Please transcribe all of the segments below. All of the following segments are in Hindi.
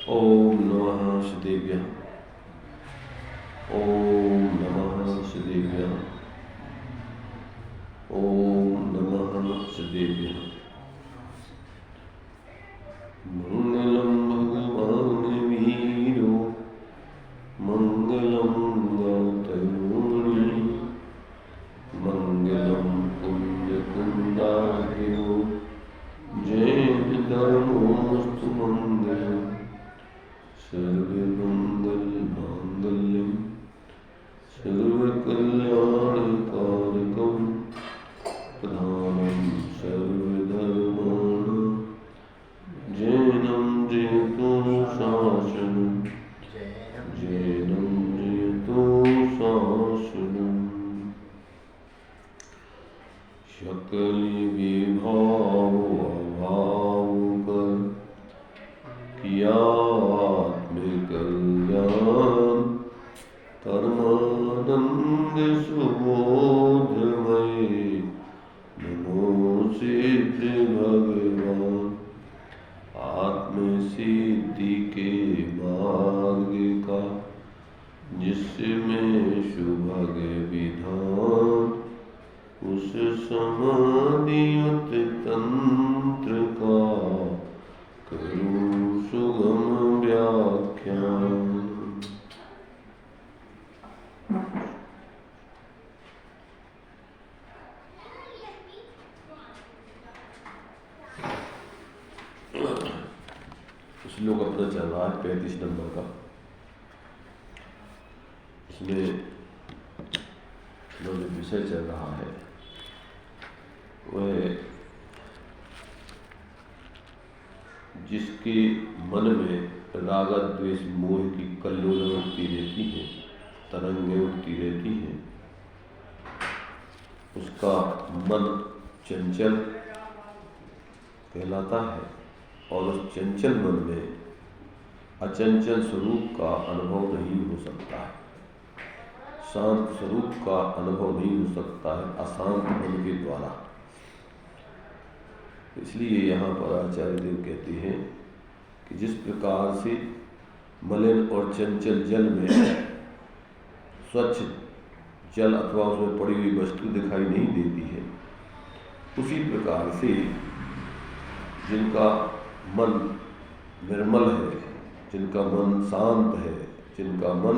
ओम नमः श्रीदेव्यः। ओम नमः श्रीदेव्यः। ओम नमः श्रीदेव्यः। मंगलम भगवान वीरो मंगलम गौतमोनि मंगलम पुण्यकुंदाग्यो जैन धर्मोस्तु मंगलम सर्वमंगल मांगल्यम सर्वकल्याणकारकम प्रधानम सर्वधर्माणां जैनं जयतु शासनम् जैनं जयतु शासनम्। सकल विभाव अभाव कर किया आत्मकल्याण परमानंद सुबोधमय नमो सिद्ध भगवान। आत्म सिद्धि के मार्ग का जिसमें सुभग विधान उस समाधियुत तंत्र का करूं सुगम व्याख्यान। श्लोक अपना चल रहा है 35 नंबर का। इसमें जो विषय चल रहा है वह जिसके मन में राग द्वेष मोह की कल्लोल उठती रहती है, तरंगें उठती रहती हैं, उसका मन चंचल कहलाता है और उस चंचल मन में अचंचल स्वरूप का अनुभव नहीं हो सकता है, शांत स्वरूप का अनुभव नहीं हो सकता है अशांत मन के द्वारा। इसलिए यहाँ पर आचार्य देव कहते हैं कि जिस प्रकार से मलिन और चंचल जल में स्वच्छ जल अथवा उसमें पड़ी हुई वस्तु दिखाई नहीं देती है, उसी प्रकार से जिनका मन निर्मल है, जिनका मन शांत है, जिनका मन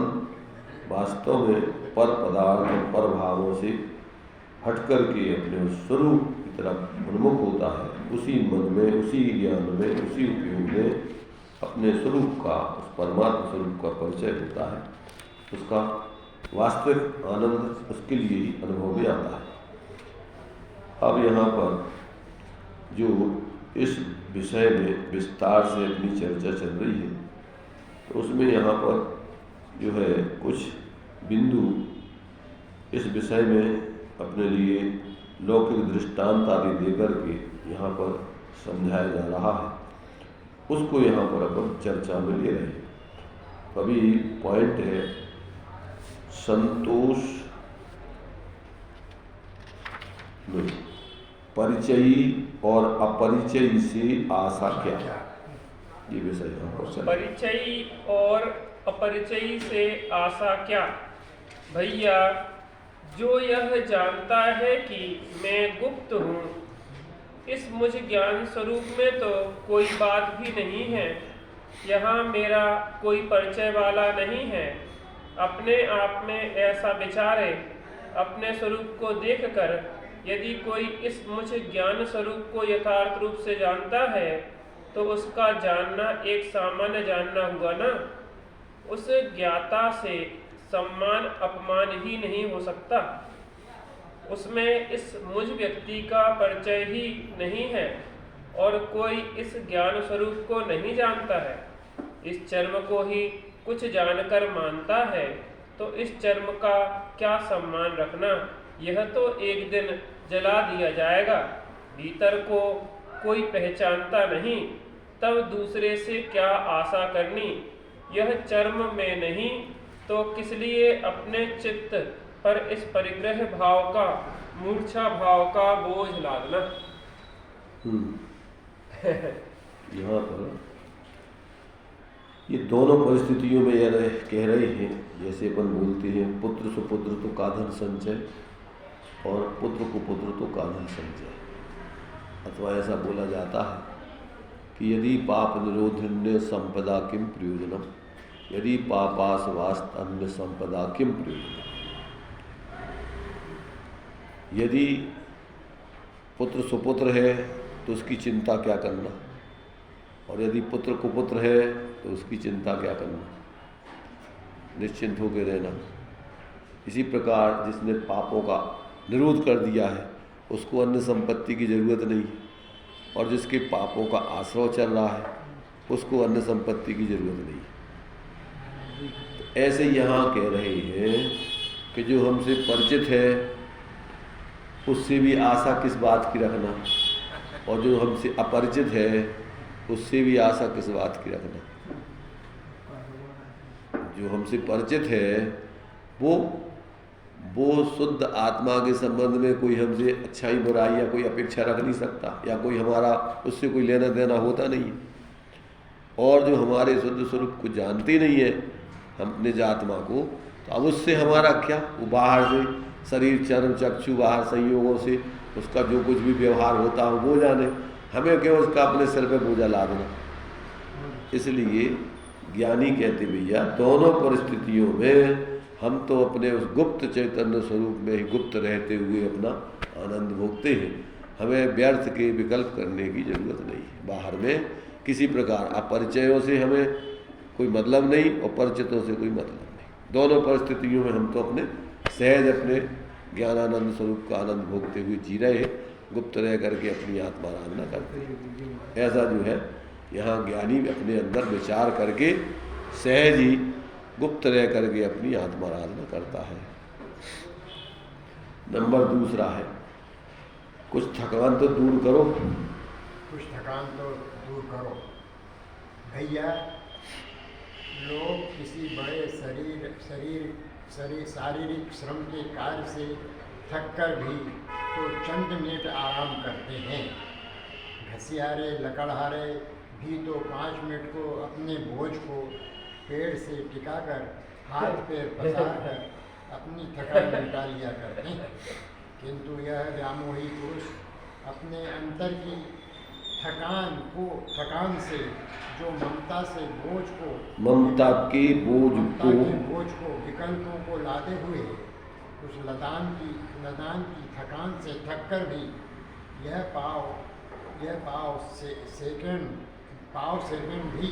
वास्तव में पर पदार्थ और पर भावों से हट करके अपने स्वरूप की तरफ उन्मुख होता है, उसी मन में, उसी ज्ञान में, उसी उपयोग में अपने स्वरूप का, उस परमात्मा स्वरूप का परिचय होता है। उसका वास्तविक आनंद उसके लिए ही अनुभव में आता है। अब यहाँ पर जो इस विषय में विस्तार से अपनी चर्चा चल रही है, तो उसमें यहाँ पर जो है कुछ बिंदु इस विषय में अपने लिए लौकिक दृष्टांत आदि देकर के यहाँ पर समझाया जा रहा है, उसको यहाँ पर अपन चर्चा में ले रहे हैं। अभी पॉइंट है संतोष में परिचयी और अपरिचयी से आशा क्या, ये विषय यहाँ पर चल। परिचयी और अपरिचयी से आशा क्या। भैया, जो यह जानता है कि मैं गुप्त हूँ, इस मुझ ज्ञान स्वरूप में तो कोई बात भी नहीं है। यहाँ मेरा कोई परिचय वाला नहीं है। अपने आप में ऐसा विचारे, अपने स्वरूप को देखकर यदि कोई इस मुझ ज्ञान स्वरूप को यथार्थ रूप से जानता है, तो उसका जानना एक सामान्य जानना हुआ ना। उस ज्ञाता से सम्मान अपमान ही नहीं हो सकता। उसमें इस मुझ व्यक्ति का परिचय ही नहीं है और कोई इस ज्ञान स्वरूप को नहीं जानता है। इस चर्म को ही कुछ जानकर मानता है, तो इस चर्म का क्या सम्मान रखना। यह तो एक दिन जला दिया जाएगा। भीतर को कोई पहचानता नहीं, तब दूसरे से क्या आशा करनी। यह चर्म में नहीं तो किस लिए अपने चित्त पर इस परिग्रह भाव का, मूर्छा भाव का बोझ लादना। यहाँ पर ये दोनों परिस्थितियों में यह कह रहे हैं, जैसे अपन बोलते हैं पुत्र सुपुत्र तो काधन संचय और पुत्र कुपुत्र तो काधन संचय, अथवा ऐसा बोला जाता है कि यदि पाप निरोधन्य संपदा किम प्रयोजनम, यदि पापासवास्त अन्य संपदा किम प्रयोजनम। यदि पुत्र सुपुत्र है तो उसकी चिंता क्या करना, और यदि पुत्र कुपुत्र है तो उसकी चिंता क्या करना, निश्चिंत होकर रहना। इसी प्रकार जिसने पापों का निरोध कर दिया है उसको अन्य संपत्ति की जरूरत नहीं, और जिसके पापों का आश्रय चल रहा है उसको अन्य संपत्ति की जरूरत नहीं। तो ऐसे यहाँ कह रहे हैं कि जो हमसे परिचित है उससे भी आशा किस बात की रखना, और जो हमसे अपरिचित है उससे भी आशा किस बात की रखना। जो हमसे परिचित है वो शुद्ध आत्मा के संबंध में कोई हमसे अच्छाई बुराई या कोई अपेक्षा रख नहीं सकता, या कोई हमारा उससे कोई लेना देना होता नहीं है। और जो हमारे शुद्ध स्वरूप को जानते नहीं है हम निज आत्मा को, तो अब उससे हमारा क्या, वो बाहर से शरीर चर्म चक्षु बाहर संयोगों से उसका जो कुछ भी व्यवहार होता हो वो जाने, हमें क्यों उसका अपने सिर पे बोझा लादना। इसलिए ज्ञानी कहते भैया दोनों परिस्थितियों में हम तो अपने उस गुप्त चैतन्य स्वरूप में ही गुप्त रहते हुए अपना आनंद भोगते हैं। हमें व्यर्थ के विकल्प करने की जरूरत नहीं है। बाहर में किसी प्रकार अपरिचयों से हमें कोई मतलब नहीं और परिचितों से कोई मतलब नहीं। दोनों परिस्थितियों में हम तो अपने सहज अपने ज्ञानानंद स्वरूप का आनंद भोगते हुए जी रहे हैं, गुप्त रह करके अपनी आत्माराधना करते हैं। ऐसा जो है यहाँ ज्ञानी अपने अंदर विचार करके सहज ही गुप्त रह करके अपनी आत्माराधना करता है। नंबर दूसरा है कुछ थकान तो दूर करो, कुछ थकान तो दूर करो। भैया लोग किसी बड़े शारीरिक श्रम के कार्य से थक कर भी तो चंद मिनट आराम करते हैं। घसियारे लकड़हारे भी तो 5 मिनट को अपने बोझ को पेड़ से टिकाकर हाथ पैर पसार कर अपनी थकान मिटा लिया करते हैं। किंतु यह व्यामोही पुरुष अपने अंतर की थकान से जो ममता के बोझ को विकल्पों को लादे हुए उस लदान की थकान से थककर भी यह पाव सेकंड भी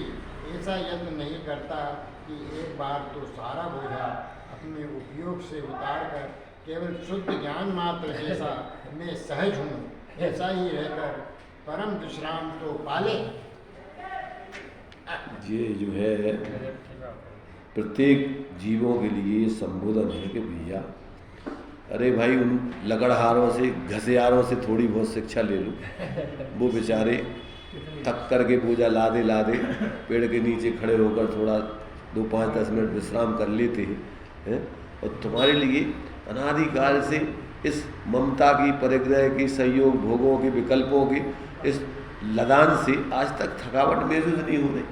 ऐसा यत्न नहीं करता कि एक बार तो सारा बोझा अपने उपयोग से उतार कर केवल शुद्ध ज्ञान मात्र जैसा मैं सहज हूँ ऐसा ही रहकर परम विश्राम तो पाले। ये जो है प्रत्येक जीवों के लिए संबोधन है कि भैया अरे भाई उन लकड़हारों से घसियारों से थोड़ी बहुत शिक्षा ले लो। वो बेचारे थक करके पूजा लादे पेड़ के नीचे खड़े होकर थोड़ा 2-5-10 मिनट विश्राम कर लेते हैं, और तुम्हारे लिए अनादिकाल से इस ममता की परिग्रह की संयोग भोगों के विकल्पों की इस लदान से आज तक थकावट महसूस नहीं हो रही।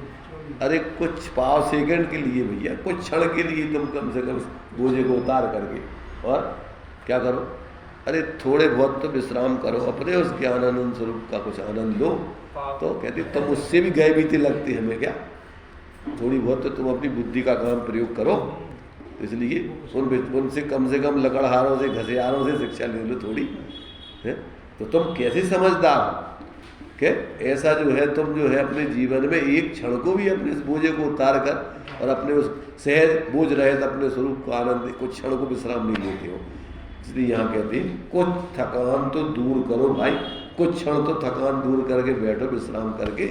अरे कुछ पाव सेकंड के लिए भैया, कुछ क्षण के लिए तुम कम से कम बोझे को उतार करके और क्या करो, अरे थोड़े बहुत तो विश्राम करो, अपने उस ज्ञानानंद स्वरूप का कुछ आनंद लो। तो कहते तुम उससे भी गए बीते लगते हमें क्या, थोड़ी बहुत तो तुम अपनी बुद्धि का काम प्रयोग करो। इसलिए उनसे कम से कम लकड़हारों से घसियारों से शिक्षा ले लो थोड़ी है। तो तुम कैसे समझदार हो कि ऐसा जो है तुम जो है अपने जीवन में एक क्षण को भी अपने इस बोझे को उतार कर और अपने उस सहज बोझ रहित अपने स्वरूप को आनंद कुछ क्षण को विश्राम नहीं लेते हो। इसलिए यहाँ कहते हैं कुछ थकान तो दूर करो भाई, कुछ क्षण तो थकान दूर करके बैठो विश्राम करके।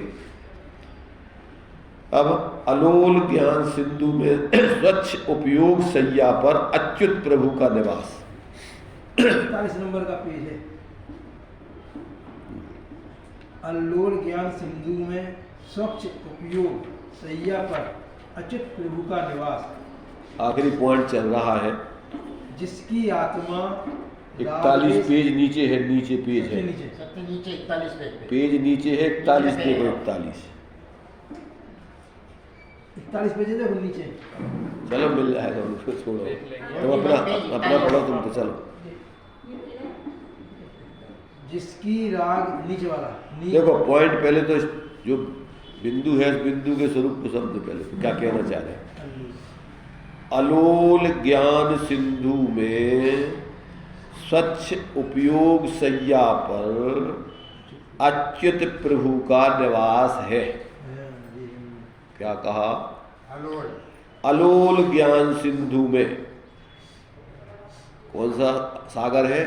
अब अलोल ज्ञान सिंधु में स्वच्छ उपयोग सैया पर अच्युत प्रभु का निवास। 45 नंबर का पेज है। अल्लोल ज्ञान सिंधु में स्वच्छ उपयोग सैया पर अच्युत प्रभु का निवास। आखिरी पॉइंट चल रहा है, जिसकी आत्मा 41 पेज नीचे है, नीचे पेज है, सबसे नीचे 41 पेज नीचे है 41 देखो 41। 41 पेज देखो नीचे। चलो मिल जाएगा उनको, छोड़ो देख लेंगे। तुम अपना पढ़ो, तुम तो चलो। जिसकी राग नीचे वाला देखो पॉइंट पहले तो जो बिंदु है, इस बिंदु के स्वरूप को समझो पहले, तो क्या कहना चाह रहे हैं। अलोल ज्ञान सिंधु में स्वच्छ उपयोग सैया पर अच्युत प्रभु का निवास है। क्या कहा? अलोल अलोल ज्ञान सिंधु में कौन सा सागर है?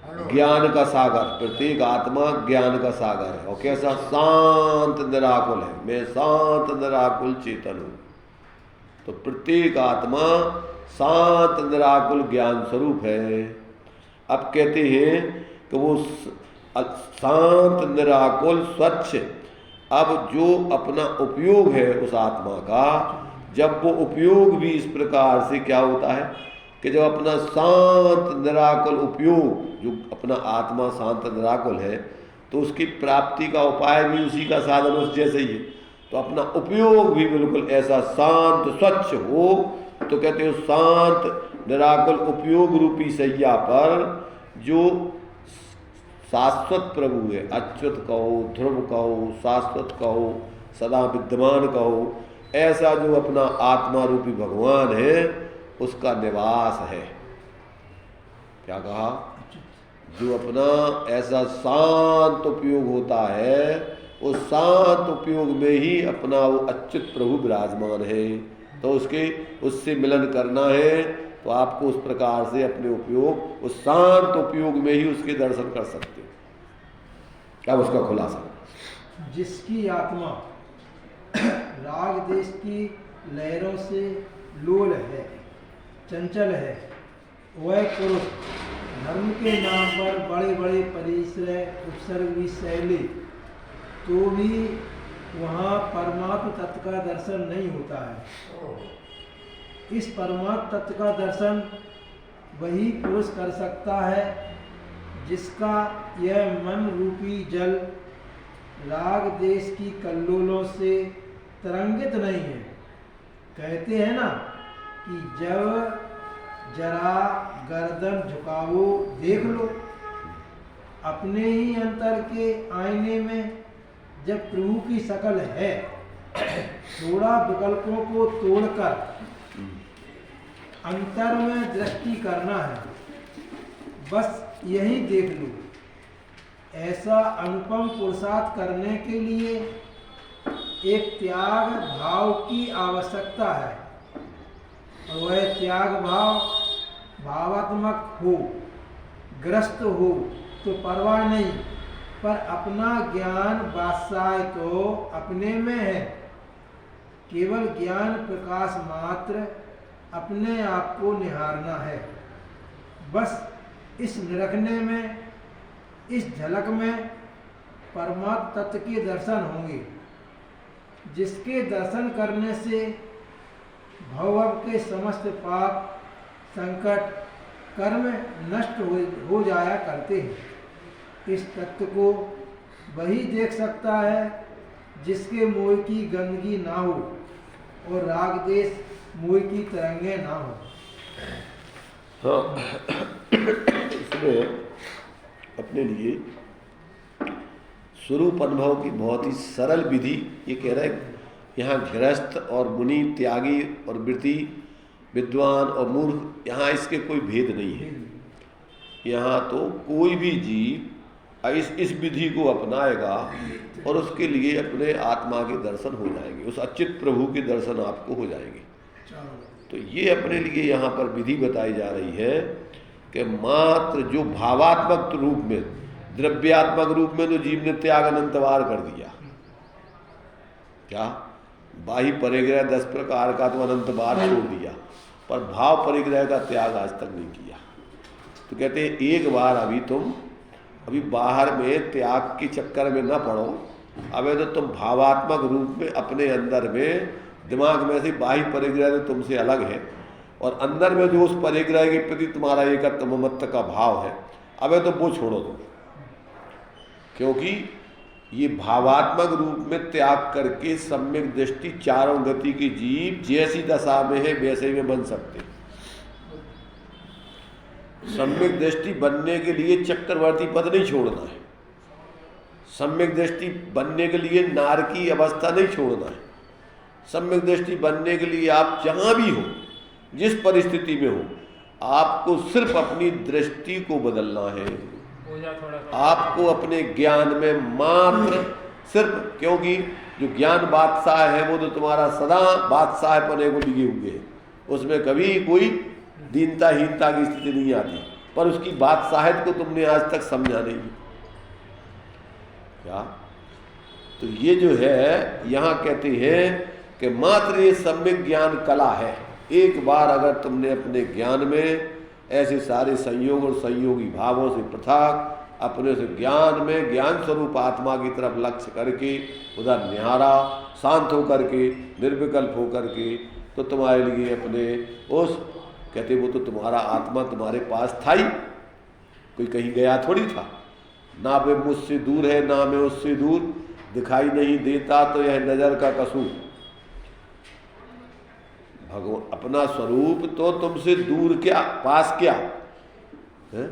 अलोल। ज्ञान का सागर। प्रत्येक आत्मा ज्ञान का सागर है। और कैसा? शांत निराकुल है। मैं शांत निराकुल चेतन हूं। तो प्रत्येक आत्मा शांत निराकुल ज्ञान स्वरूप है। अब कहते हैं कि वो शांत निराकुल स्वच्छ, अब जो अपना उपयोग है उस आत्मा का, जब वो उपयोग भी इस प्रकार से क्या होता है कि जब अपना शांत निराकुल उपयोग, जो अपना आत्मा शांत निराकुल है, तो उसकी प्राप्ति का उपाय भी उसी का साधन उस जैसे ही है। तो अपना उपयोग भी बिल्कुल ऐसा शांत स्वच्छ हो, तो कहते हो शांत निराकुल उपयोग रूपी सैया पर जो शाश्वत प्रभु है, अच्युत कहो, ध्रुव कहो, शाश्वत कहो, सदा विद्यमान कहो, ऐसा जो अपना आत्मा रूपी भगवान है उसका निवास है। क्या कहा? जो अपना ऐसा शांत उपयोग होता है, उस शांत उपयोग में ही अपना वो अच्युत प्रभु विराजमान है। तो उससे मिलन करना है तो आपको उस प्रकार से अपने उपयोग, उस शांत उपयोग में ही उसके दर्शन कर सकते हो। क्या उसका खुलासा? जिसकी आत्मा राग देश की लहरों से लोल है, चंचल है, वह पुरुष धर्म के नाम पर बड़े बड़े परिश्रय उपसर्ग भी सहले तो भी वहाँ परमात्म तत्व का दर्शन नहीं होता है। इस परमात्म तत्व का दर्शन वही पुरुष कर सकता है जिसका यह मन रूपी जल राग देश की कल्लोलों से तरंगित नहीं है। कहते हैं ना कि जब जरा गर्दन झुकाओ देख लो, अपने ही अंतर के आईने में जब प्रभु की शकल है, थोड़ा विकल्पों को तोड़कर अंतर में दृष्टि करना है, बस यही देख लो। ऐसा अनुपम पुरुषार्थ करने के लिए एक त्याग भाव की आवश्यकता है, और वह त्याग भाव भावात्मक हो, ग्रस्त हो तो परवाह नहीं, पर अपना ज्ञान बादशाह तो अपने में है। केवल ज्ञान प्रकाश मात्र अपने आप को निहारना है। बस इस निरखने में, इस झलक में परमात्म तत्व के दर्शन होंगे, जिसके दर्शन करने से भव के समस्त पाप संकट कर्म नष्ट हो जाया करते हैं। इस तत्व को वही देख सकता है जिसके मोह की गंदगी ना हो और राग देश मोह की तरंगे ना हो। हाँ, इसमें अपने लिए स्वरूप अनुभव की बहुत ही सरल विधि ये कह रहा है। यहाँ गृहस्थ और मुनि, त्यागी और वृत्ति, विद्वान और मूर्ख, यहाँ इसके कोई भेद नहीं है। यहाँ तो कोई भी जीव इस विधि को अपनाएगा और उसके लिए अपने आत्मा के दर्शन हो जाएंगे, उस अच्युत प्रभु के दर्शन आपको हो जाएंगे। तो ये अपने लिए यहाँ पर विधि बताई जा रही है कि मात्र जो भावात्मक रूप में, द्रव्यात्मक रूप में तो जीव ने त्याग अनंतवार कर दिया। क्या बाही परिग्रह 10 प्रकार का तो अनंत बार छोड़ दिया, पर भाव परिग्रह का त्याग आज तक नहीं किया। तो कहते हैं एक बार अभी बाहर में त्याग के चक्कर में न पड़ो, अबे तो तुम भावात्मक रूप में अपने अंदर में, दिमाग में से बाही परिग्रह तो तुमसे अलग है और अंदर में जो उस परिग्रह के प्रति तुम्हारा एकत्व ममत्व का भाव है, अबे तो वो छोड़ो तुम। क्योंकि ये भावात्मक रूप में त्याग करके सम्यक दृष्टि चारों गति की जीव जैसी दशा में है वैसे में बन सकते। सम्यक दृष्टि बनने के लिए चक्रवर्ती पद नहीं छोड़ना है, सम्यक दृष्टि बनने के लिए नार की अवस्था नहीं छोड़ना है। सम्यक दृष्टि बनने के लिए आप जहां भी हो, जिस परिस्थिति में हो, आपको सिर्फ अपनी दृष्टि को बदलना है। आपको अपने ज्ञान में मात्र सिर्फ, क्योंकि जो ज्ञान बादशाह है वो तो तुम्हारा सदा बादशाह पने को लिए हुए है, उसमें कभी कोई दीनता हीनता की स्थिति नहीं आती, पर उसकी बादशाहत को तुमने आज तक समझा नहीं क्या। तो ये जो है यहाँ कहते हैं कि मात्र ये सम्यक ज्ञान कला है। एक बार अगर तुमने अपने ज्ञान में ऐसे सारे संयोग और संयोगी भावों से पृथक अपने से ज्ञान में ज्ञान स्वरूप आत्मा की तरफ लक्ष्य करके उधर निहारा, शांत होकर के निर्विकल्प होकर के, तो तुम्हारे लिए अपने उस कहते वो तो तुम्हारा आत्मा तुम्हारे पास था ही, कोई कहीं गया थोड़ी था। ना वे मुझसे दूर है ना मैं उससे दूर, दिखाई नहीं देता तो यह नजर का कसूर। भगवान अपना स्वरूप तो तुमसे दूर क्या पास क्या है?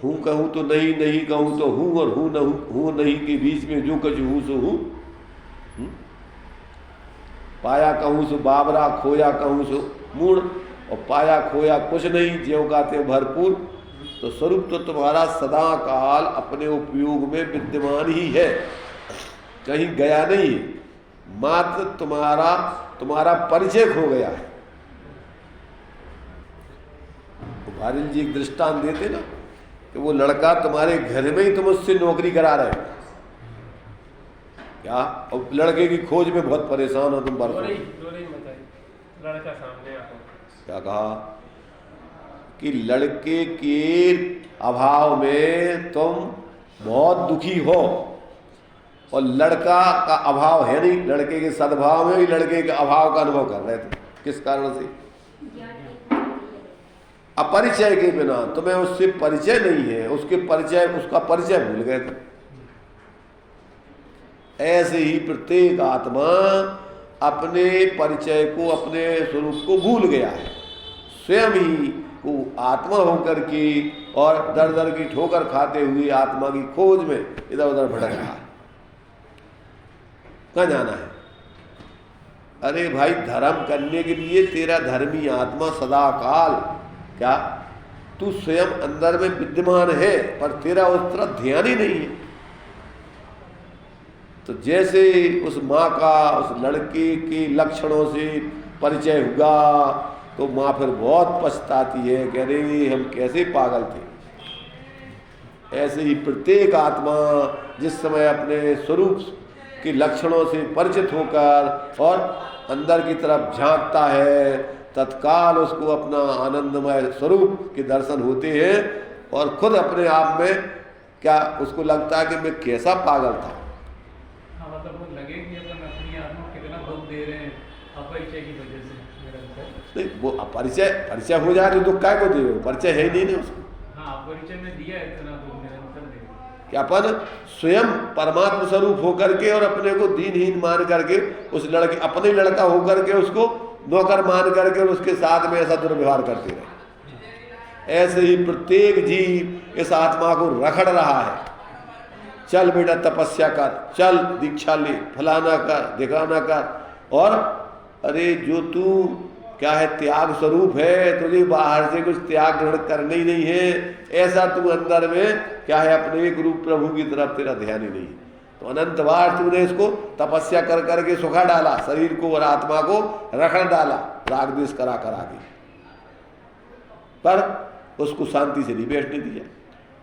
हूं कहूं तो नहीं, नहीं कहूं तो हूं, और हूं न हूं नहीं के बीच में जो कुछ हूं सो हूं। पाया कहूं सो बाबरा, खोया कहूं सो मूढ़, और पाया खोया कुछ नहीं, ज्यों गाते भरपूर। तो स्वरूप तो तुम्हारा सदा काल अपने उपयोग में विद्यमान ही है, कहीं गया नहीं है, मात्र तुम्हारा परिचय खो गया है। भारिल जी एक दृष्टांत देते ना कि वो लड़का तुम्हारे घर में ही तुम उससे नौकरी करा रहे हो क्या, और लड़के की खोज में बहुत परेशान हो तुम लड़का सामने क्या कहा कि लड़के के अभाव में तुम बहुत दुखी हो, और लड़का का अभाव है नहीं, लड़के के सद्भाव में भी लड़के के अभाव का अनुभव कर रहे थे। किस कारण से? अपरिचय के बिना, तुम्हें उससे परिचय नहीं है, उसका परिचय भूल गए थे। ऐसे ही प्रत्येक आत्मा अपने परिचय को, अपने स्वरूप को भूल गया है, स्वयं ही वो आत्मा होकर के और दर दर की ठोकर खाते हुए आत्मा की खोज में इधर उधर भटक रहा है। कहाँ जाना है? अरे भाई, धर्म करने के लिए तेरा धर्मी आत्मा सदा काल क्या तू स्वयं अंदर में विद्यमान है, पर तेरा उस तरफ ध्यान ही नहीं है। तो जैसे उस माँ का उस लड़के के लक्षणों से परिचय हुआ तो माँ फिर बहुत पछताती है कि अरे हम कैसे पागल थे। ऐसे ही प्रत्येक आत्मा जिस समय अपने स्वरूप के लक्षणों से परिचित होकर और अंदर की तरफ झांकता है, तत्काल उसको अपना आनंदमय स्वरूप के दर्शन होते हैं, और खुद अपने आप में क्या उसको लगता है कि मैं कैसा पागल था। मतलब वो लगे कि अपन अपनी आत्मा को कितना दुख दे रहे हैं अपरिचय की वजह से। नहीं, वो परिचय हो जाए तो दुख काय को दे, परिचय है ही नहीं उसको। हाँ, परिचय में दिया इतना दुख निरंतर दे कि अपन स्वयं परमात्मा स्वरूप होकर के और अपने को दीनहीन मान करके उस लड़के अपने लड़का होकर के उसको नौकर मान करके और उसके साथ में ऐसा दुर्व्यवहार करते रहे। ऐसे ही प्रत्येक जीव इस आत्मा को रखड़ रहा है, चल बेटा तपस्या कर, चल दीक्षा ले, फलाना कर, दिखाना कर। और अरे जो तू क्या है त्याग स्वरूप है, तुझे बाहर से कुछ त्याग ग्रहण करना ही नहीं है, ऐसा तू अंदर में क्या है अपने एक रूप प्रभु की तरफ तेरा ध्यान ही नहीं। तो अनंत बार तूने इसको तपस्या कर करके सुखा डाला, शरीर को और आत्मा को रखड़ डाला, राग द्वेष करा करा के, पर उसको शांति से नहीं बैठने दिया।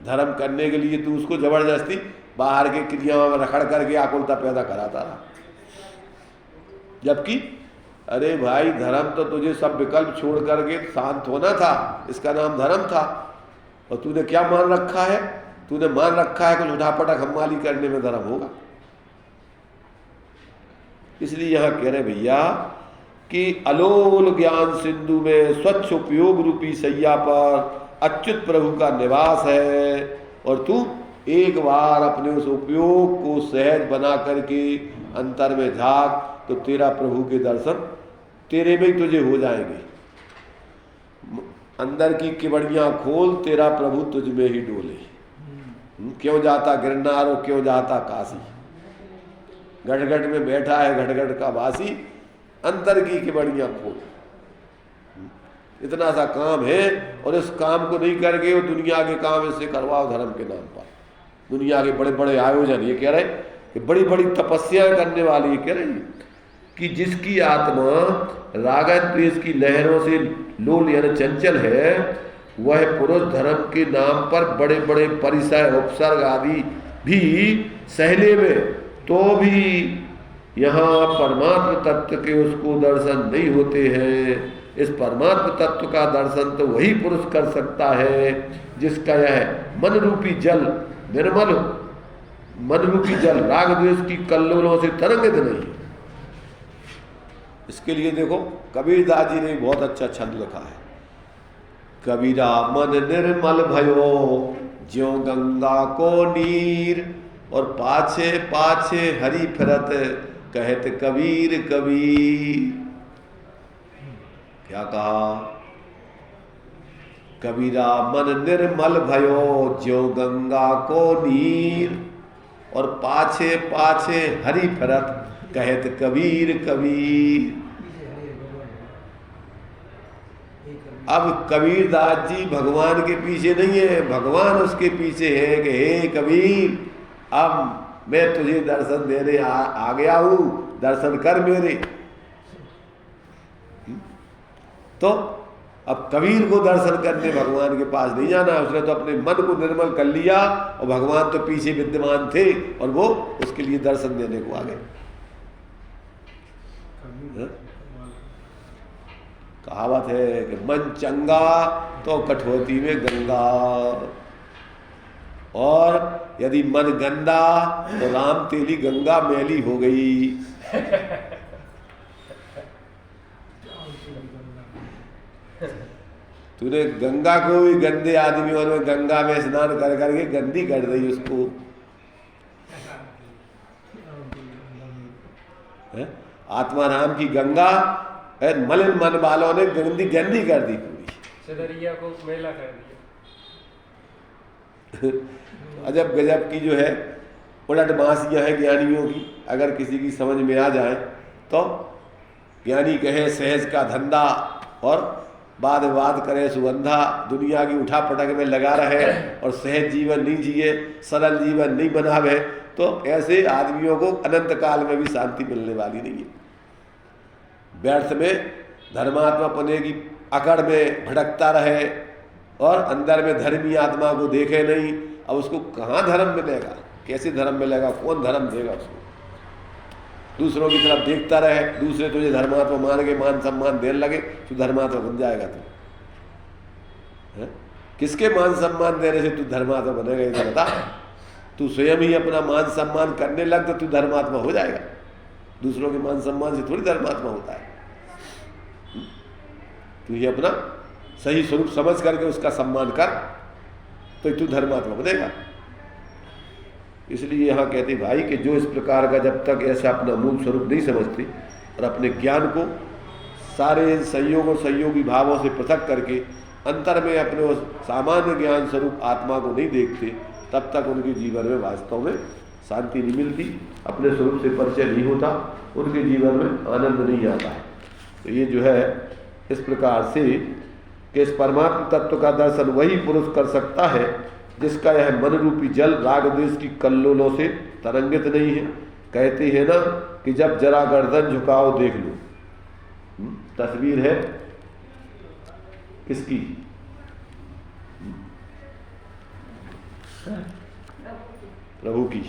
धर्म करने के लिए तू उसको जबरदस्ती बाहर के क्रियाओं में रखड़ करके आकुलता पैदा कराता रहा। जबकि अरे भाई, धर्म तो तुझे सब विकल्प छोड़ करके शांत होना था, इसका नाम धर्म था। और तूने क्या मान रखा है? तूने मान रखा है कुछ उठापटक हमाली करने में धर्म होगा। इसलिए यहां कह रहे भैया कि अलोल ज्ञान सिंधु में स्वच्छ उपयोग रूपी सैया पर अच्युत प्रभु का निवास है, और तू एक बार अपने उस उपयोग को सहज बना करके अंतर में झांक, तो तेरा प्रभु के दर्शन तेरे में ही तुझे हो जाएंगे। अंदर की किवड़ियां खोल, तेरा प्रभु तुझ में ही डोले। क्यों जाता गिरनार और क्यों जाता काशी, घट में बैठा है घट का वासी, अंतर की किवड़ियां खोल। इतना सा काम है, और इस काम को नहीं करके वो दुनिया के काम इससे करवाओ धर्म के नाम पर। दुनिया के बड़े बड़े आयोजन, ये कह रहे कि बड़ी बड़ी तपस्या करने वाले, ये कह रहे कि जिसकी आत्मा राग द्वेष की लहरों से लोल यानी चंचल है, वह पुरुष धर्म के नाम पर बड़े बड़े परिसर उपसर्ग आदि भी सहले में, तो भी यहाँ परमात्म तत्व के उसको दर्शन नहीं होते हैं। इस परमात्म तत्व का दर्शन तो वही पुरुष कर सकता है जिसका यह मन रूपी जल निर्मल, मन रूपी जल राग द्वेष की कल्लोलों से तरंगित नहीं। इसके लिए देखो कबीरदास जी ने बहुत अच्छा छंद लिखा है। कबीरा मन निर्मल भयो ज्यों गंगा को नीर, और पाछे पाछे हरि फिरत कहत कबीर कबीर। क्या कहा? कबीरा मन निर्मल भयो ज्यों गंगा को नीर, और पाछे पाछे हरि फिरत कहत कबीर कबीर। अब कबीरदास जी भगवान के पीछे नहीं है, भगवान उसके पीछे है कि हे कबीर, अब मैं तुझे दर्शन देने आ गया हूं, दर्शन कर मेरे। तो अब कबीर को दर्शन करने भगवान के पास नहीं जाना, उसने तो अपने मन को निर्मल कर लिया, और भगवान तो पीछे विद्यमान थे और वो उसके लिए दर्शन देने को आ गए। कहावत है कि मन चंगा तो कठौती में गंगा, और यदि मन गंदा तो राम तेली गंगा मैली हो गई। तूने गंगा को भी गंदे आदमियों ने गंगा में स्नान कर करके गंदी कर दी उसको। आत्मा राम की गंगा मलिन मन वालों ने गंदी गंदी कर दी पूरी, सदरिया को मेला कर दिया। अजब गजब की जो है उलट बांसियां हैं ज्ञानियों की। अगर किसी की समझ में आ जाए तो ज्ञानी कहे सहज का धंधा, और बाद वाद करे सुगंधा, दुनिया की उठा पटक में लगा रहे और सहज जीवन नहीं जिए, सरल जीवन नहीं बनावे, तो ऐसे आदमियों को अनंत काल में भी शांति मिलने वाली नहीं है। व्यर्थ में धर्मात्मा पने की अकड़ में भटकता रहे और अंदर में धर्मी आत्मा को देखे नहीं। अब उसको कहाँ धर्म मिलेगा, कैसे धर्म मिलेगा, कौन धर्म देगा उसको? दूसरों की तरफ देखता रहे, दूसरे तुझे धर्मात्मा मान के मान सम्मान देने लगे, तो धर्मात्मा बन जाएगा तू। किसके मान सम्मान देने से तू धर्मात्मा बनेगा, ये बता। तू स्वयं ही अपना मान सम्मान करने लग तो तू धर्मात्मा हो जाएगा। दूसरों के मान सम्मान से थोड़ी धर्मात्मा होता है। तू ये अपना सही स्वरूप समझ करके उसका सम्मान कर, तो तू धर्मात्मा बनेगा। इसलिए यहाँ कहते भाई कि जो इस प्रकार का जब तक ऐसा अपना मूल स्वरूप नहीं समझते और अपने ज्ञान को सारे संयोग और संयोगी भावों से पृथक करके अंतर में अपने उस सामान्य ज्ञान स्वरूप आत्मा को नहीं देखते, तब तक उनके जीवन में वास्तव में शांति नहीं मिलती, अपने स्वरूप से परिचय नहीं होता, उनके जीवन में आनंद नहीं आता है। तो ये जो है इस प्रकार से कि इस परमात्म तत्व का दर्शन वही पुरुष कर सकता है जिसका यह मन रूपी जल राग द्वेष की कल्लोलों से तरंगित नहीं है। कहते हैं ना कि जब जरा गर्दन झुकाओ देख लो। तस्वीर है किसकी? प्रभु की।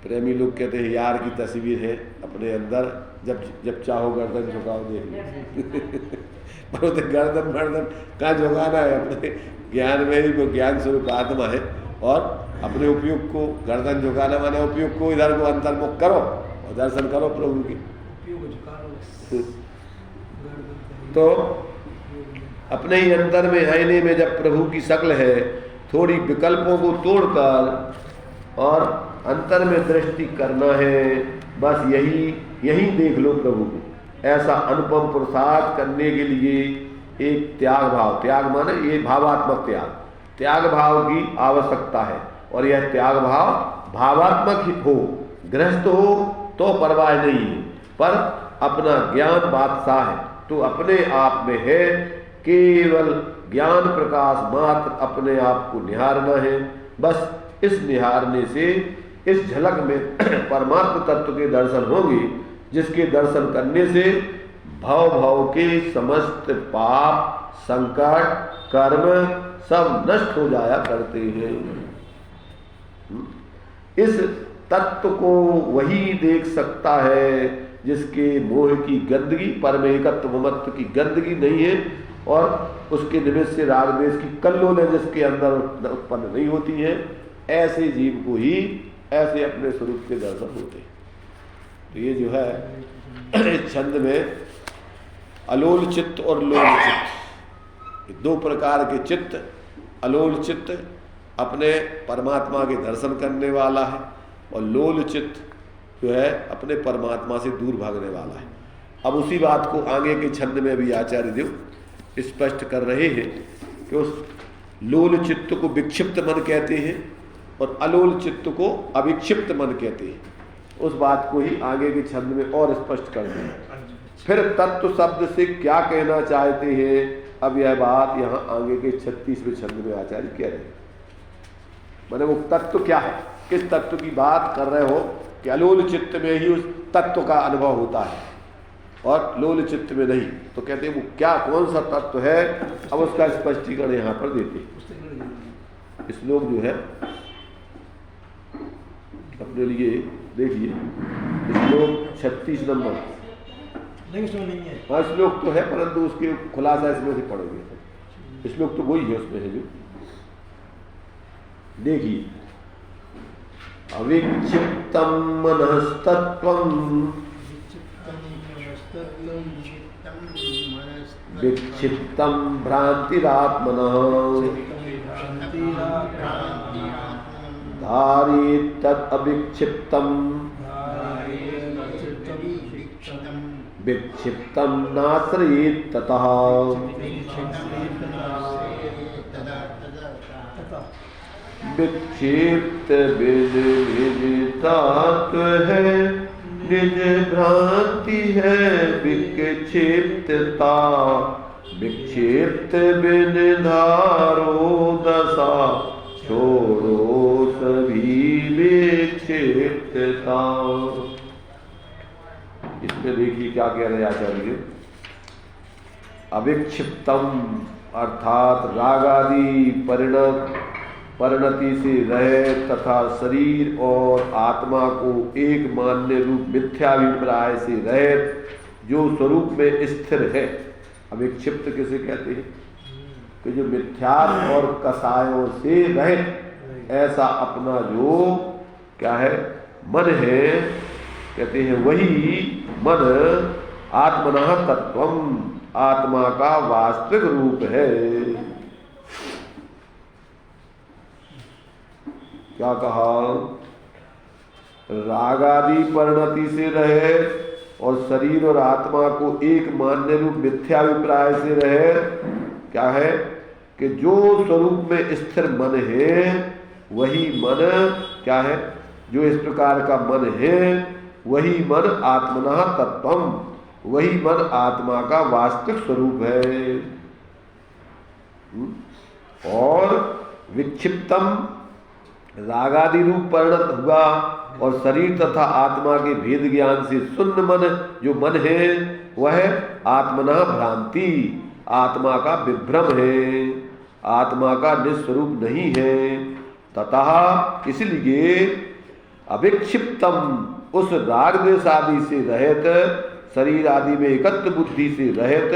प्रेमी लोग कहते हैं यार की तस्वीर है अपने अंदर, जब जब चाहो गर्दन झुकाओ देख लो। पर तो गर्दन वर्दन कहाँ झुकाना है, अपने ज्ञान में ही वो ज्ञान स्वरूप आत्मा है, और अपने उपयोग को गर्दन झुकाना माने उपयोग को इधर को अंतर्मुख करो और दर्शन करो प्रभु की। तो अपने ही अंतर में आईने में जब प्रभु की शक्ल है थोड़ी विकल्पों को तोड़कर और अंतर में दृष्टि करना है। बस यही देख लो प्रभु को। ऐसा अनुपम पुरुषार्थ करने के लिए एक त्याग भाव, त्याग माने ये भावात्मक त्याग भाव की आवश्यकता है। और यह त्याग भाव भावात्मक ही हो, गृहस्थ हो तो परवाह नहीं है, पर अपना ज्ञान बादशाह है तो अपने आप में है, केवल ज्ञान प्रकाश मात्र अपने आप को निहारना है। बस इस निहारने से इस झलक में परमात्म तत्व के दर्शन होंगे, जिसके दर्शन करने से भव के समस्त पाप संकट कर्म सब नष्ट हो जाया करते हैं। इस तत्व को वही देख सकता है जिसके मोह की गंदगी, परम एकत्व ममत्व की गंदगी नहीं है, और उसके निमित्त से राग द्वेष की कल्लोल है जिसके अंदर उत्पन्न नहीं होती है। ऐसे जीव को ही ऐसे अपने स्वरूप के दर्शन होते हैं। तो ये जो है इस छंद में अलोल चित्त और लोल चित्त, दो प्रकार के चित्त। अलोल चित्त अपने परमात्मा के दर्शन करने वाला है, और लोल चित्त जो है अपने परमात्मा से दूर भागने वाला है। अब उसी बात को आगे के छंद में भी आचार्य देव स्पष्ट कर रहे हैं कि उस लोल चित्त को विक्षिप्त मन कहते हैं और अलोल चित्त को अविक्षिप्त मन कहते हैं। उस बात को ही आगे के छंद में और स्पष्ट कर दें। फिर तत्व शब्द से क्या कहना चाहते हैं, अब यह बात यहाँ आगे के 36वें छंद में आचार्य कह रहे हैं। माने वो तत्व क्या है, किस तत्व की बात कर रहे हो कि अलोल चित्त में ही उस तत्व का अनुभव होता है और लोल चित्त में नहीं। तो कहते हैं वो क्या, कौन सा तत्व है, अब उसका स्पष्टीकरण यहाँ पर देते हैं। श्लोक जो है अपने लिए देखिए, श्लोक 36 नंबर। नहीं है। हाँ श्लोक तो है, परंतु उसके खुलासा इसमें से पढ़ेंगे। श्लोक तो वही है, उसमें है जो देखिए, अविक्षिप्तम मनस्तत्वम विक्षिप्तम भ्रांतिरात्मनः धारेत तत् अविक्षिप्तम विक्षिप्तम नाश्रयेत ततः। विक्षिप्त विदितात्व है, निज भ्रांति है विक्षिप्तता। विक्षिप्त विनिधारो दशा, छोड़ो सभी विक्षिप्तता। इसमें देखिए क्या कह रहे आचार्य। अविक्षिप्तम अर्थात राग आदि परिणति से रहित तथा शरीर और आत्मा को एक मान्य रूप मिथ्याभिप्राय से रहित जो स्वरूप में स्थिर है। अविक्षिप्त किसे कहते हैं कि जो मिथ्यात्व और कसायों से रहित ऐसा अपना जो क्या है मन है, कहते हैं वही मन आत्मनः तत्वम, आत्मा का वास्तविक रूप है। क्या कहा, राग आदि परिणति से रहे और शरीर और आत्मा को एक मान्य रूप मिथ्याभिप्राय से रहे। क्या है कि जो स्वरूप में स्थिर मन है वही मन क्या है, जो इस प्रकार का मन है वही मन आत्मनः तत्वम, वही मन आत्मा का वास्तविक स्वरूप है। और विक्षिप्तम रागादि रूप परिणत हुआ और शरीर तथा आत्मा के भेद ज्ञान से शून्य मन जो मन है वह आत्मना भ्रांति, आत्मा का विभ्रम है, आत्मा का निस्वरूप नहीं है। ततः इसलिए अविक्षिप्तम उस राग द्वेष आदि से रहित, शरीर आदि में एकत्व बुद्धि से रहित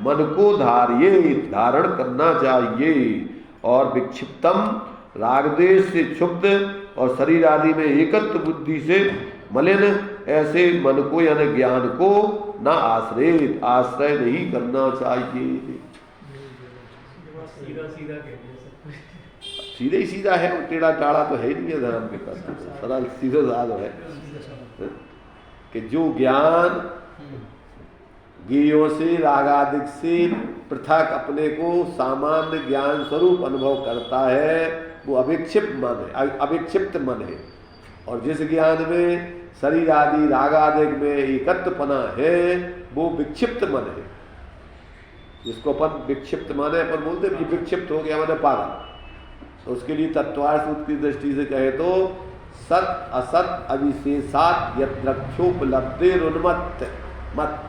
मन को धारण करना चाहिए। और विक्षिप्तम राग द्वेष से क्षुब्ध और शरीर आदि में एकत्व बुद्धि से मलिन ऐसे मन को यानी ज्ञान को ना आश्रय नहीं करना चाहिए। सीधे ही सीधा है, और टेढ़ा टाढ़ा तो है ही नहीं है धर्म के तत्व, सरल सीधे साधा है कि जो ज्ञान ज्ञेयों से रागादिक से पृथक अपने को सामान्य ज्ञान स्वरूप अनुभव करता है वो अविक्षिप्त मन है, अविक्षिप्त मन है। और जिस ज्ञान में शरीर आदि रागादिक में एकत्वपना है वो विक्षिप्त मन है। जिसको अपन विक्षिप्त माने, अपन बोलते हैं कि विक्षिप्त हो गया माने पागल। तो उसके लिए तत्वार्थ सूत्र की दृष्टि से कहे तो सत असत अविशेषात यद्रक्षोपलब्धिरुन्मत्त मत,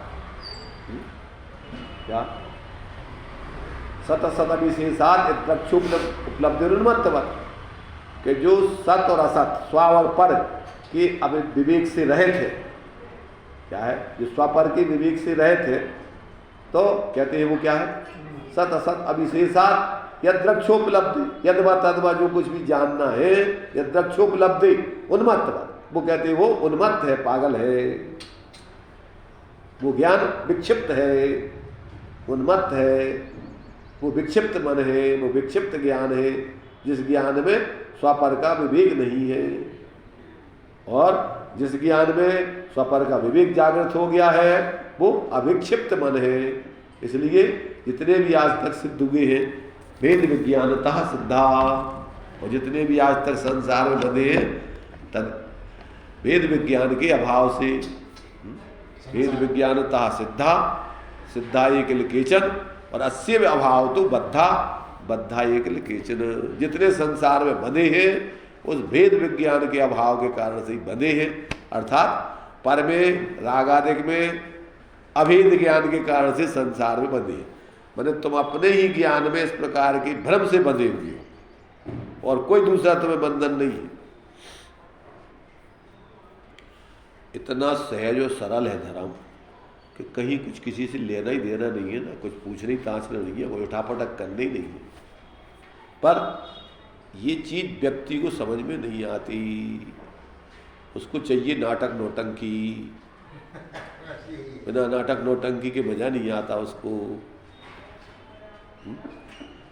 क्या सत असत अविशेषात यद्रक्षोपलब्धिरुन्मत्त मत, कि जो सत और असत स्व और पर के अब विवेक से रहित है, क्या है, जो स्वपर के विवेक से रहित है, तो कहते हैं वो क्या है, सत असत अविशेषात यद्रक्षोपलब्धि, यद्वा तद्वा जो कुछ भी जानना है, यद्रक्षोपलब्धि उन्मत्त, वो कहते हैं वो उन्मत्त है, पागल है, वो ज्ञान विक्षिप्त है, उन्मत्त है, वो विक्षिप्त मन है, वो विक्षिप्त ज्ञान है जिस ज्ञान में स्वपर का विवेक नहीं है। और जिस ज्ञान में स्वपर का विवेक जागृत हो गया है वो अविक्षिप्त मन है। इसलिए जितने भी आज तक सिद्ध हुए हैं वेद विज्ञानतः सिद्धा, और जितने भी आज तक संसार में बंधे हैं तद वेद विज्ञान के अभाव से, वेद विज्ञानतः सिद्धा, सिद्धा एक केचन, और अस्य अभाव तो बद्धा, बद्धा एक केचन। जितने संसार में बंधे हैं उस भेद विज्ञान के अभाव के कारण से ही बंधे हैं, अर्थात पर में रागादिक में अभेद ज्ञान के कारण से संसार में बंधे हैं। माने तुम अपने ही ज्ञान में इस प्रकार के भ्रम से बंधे हुए हो और कोई दूसरा तुम्हें बंधन नहीं है। इतना सहज और सरल है धर्म कि कहीं कुछ किसी से लेना ही देना नहीं है ना, कुछ पूछना ही ताछना नहीं है, कोई उठापटक करना ही नहीं है। पर ये चीज व्यक्ति को समझ में नहीं आती, उसको चाहिए नाटक नौटंकी, बिना नाटक नौटंकी के मजा नहीं आता उसको।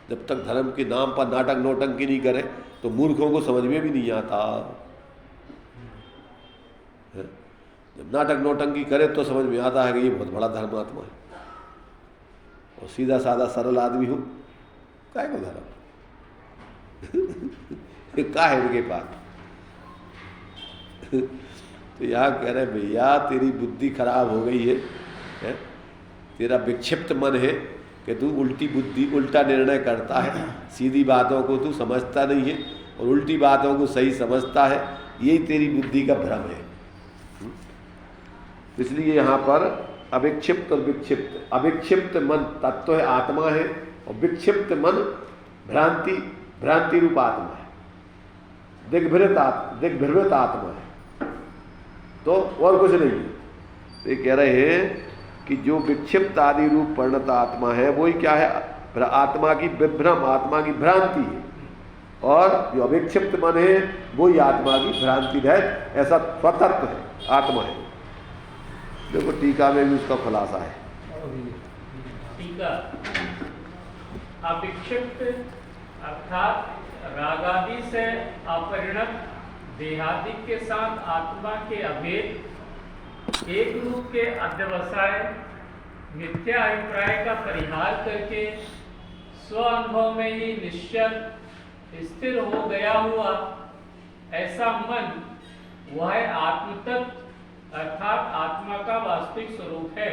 जब तक धर्म के नाम पर नाटक नौटंकी नहीं करे तो मूर्खों को समझ में भी नहीं आता। जब नाटक नौटंकी करे तो समझ में आता है कि ये बहुत बड़ा धर्मात्मा है, और सीधा साधा सरल आदमी हो काय को धर्म क्या है इनके पास। तो यहाँ कह रहे भैया तेरी बुद्धि खराब हो गई है, तेरा विक्षिप्त मन है कि तू उल्टी बुद्धि उल्टा निर्णय करता है, सीधी बातों को तू समझता नहीं है और उल्टी बातों को सही समझता है, यही तेरी बुद्धि का भ्रम है। इसलिए यहाँ पर अविक्षिप्त और विक्षिप्त, अविक्षिप्त मन तत्व है आत्मा है, और विक्षिप्त मन भ्रांति, भ्रांति रूप आत्मा है, दिग्भ्रमित आत्मा है, तो और कुछ नहीं है। तो ये कह रहे हैं कि जो विक्षिप्त आदि रूप परिणत आत्मा है वही क्या है, आत्मा की विभ्रम, आत्मा की भ्रांति है, और जो अविक्षिप्त मन है वही आत्मा की भ्रांति रहित ऐसा स्वतत्व है, आत्मा है। देखो टीका में भी उसका खुलासा है। टीका अविक्षिप्त अर्थात रागादि से अपरिणत देहादि के साथ आत्मा के अभेद एक रूप के अध्यवसाय मिथ्या अभिप्राय का परिहार करके स्व अनुभव में ही निश्चल स्थिर हो गया हुआ ऐसा मन वह आत्मतत्व अर्थात आत्मा का वास्तविक स्वरूप है।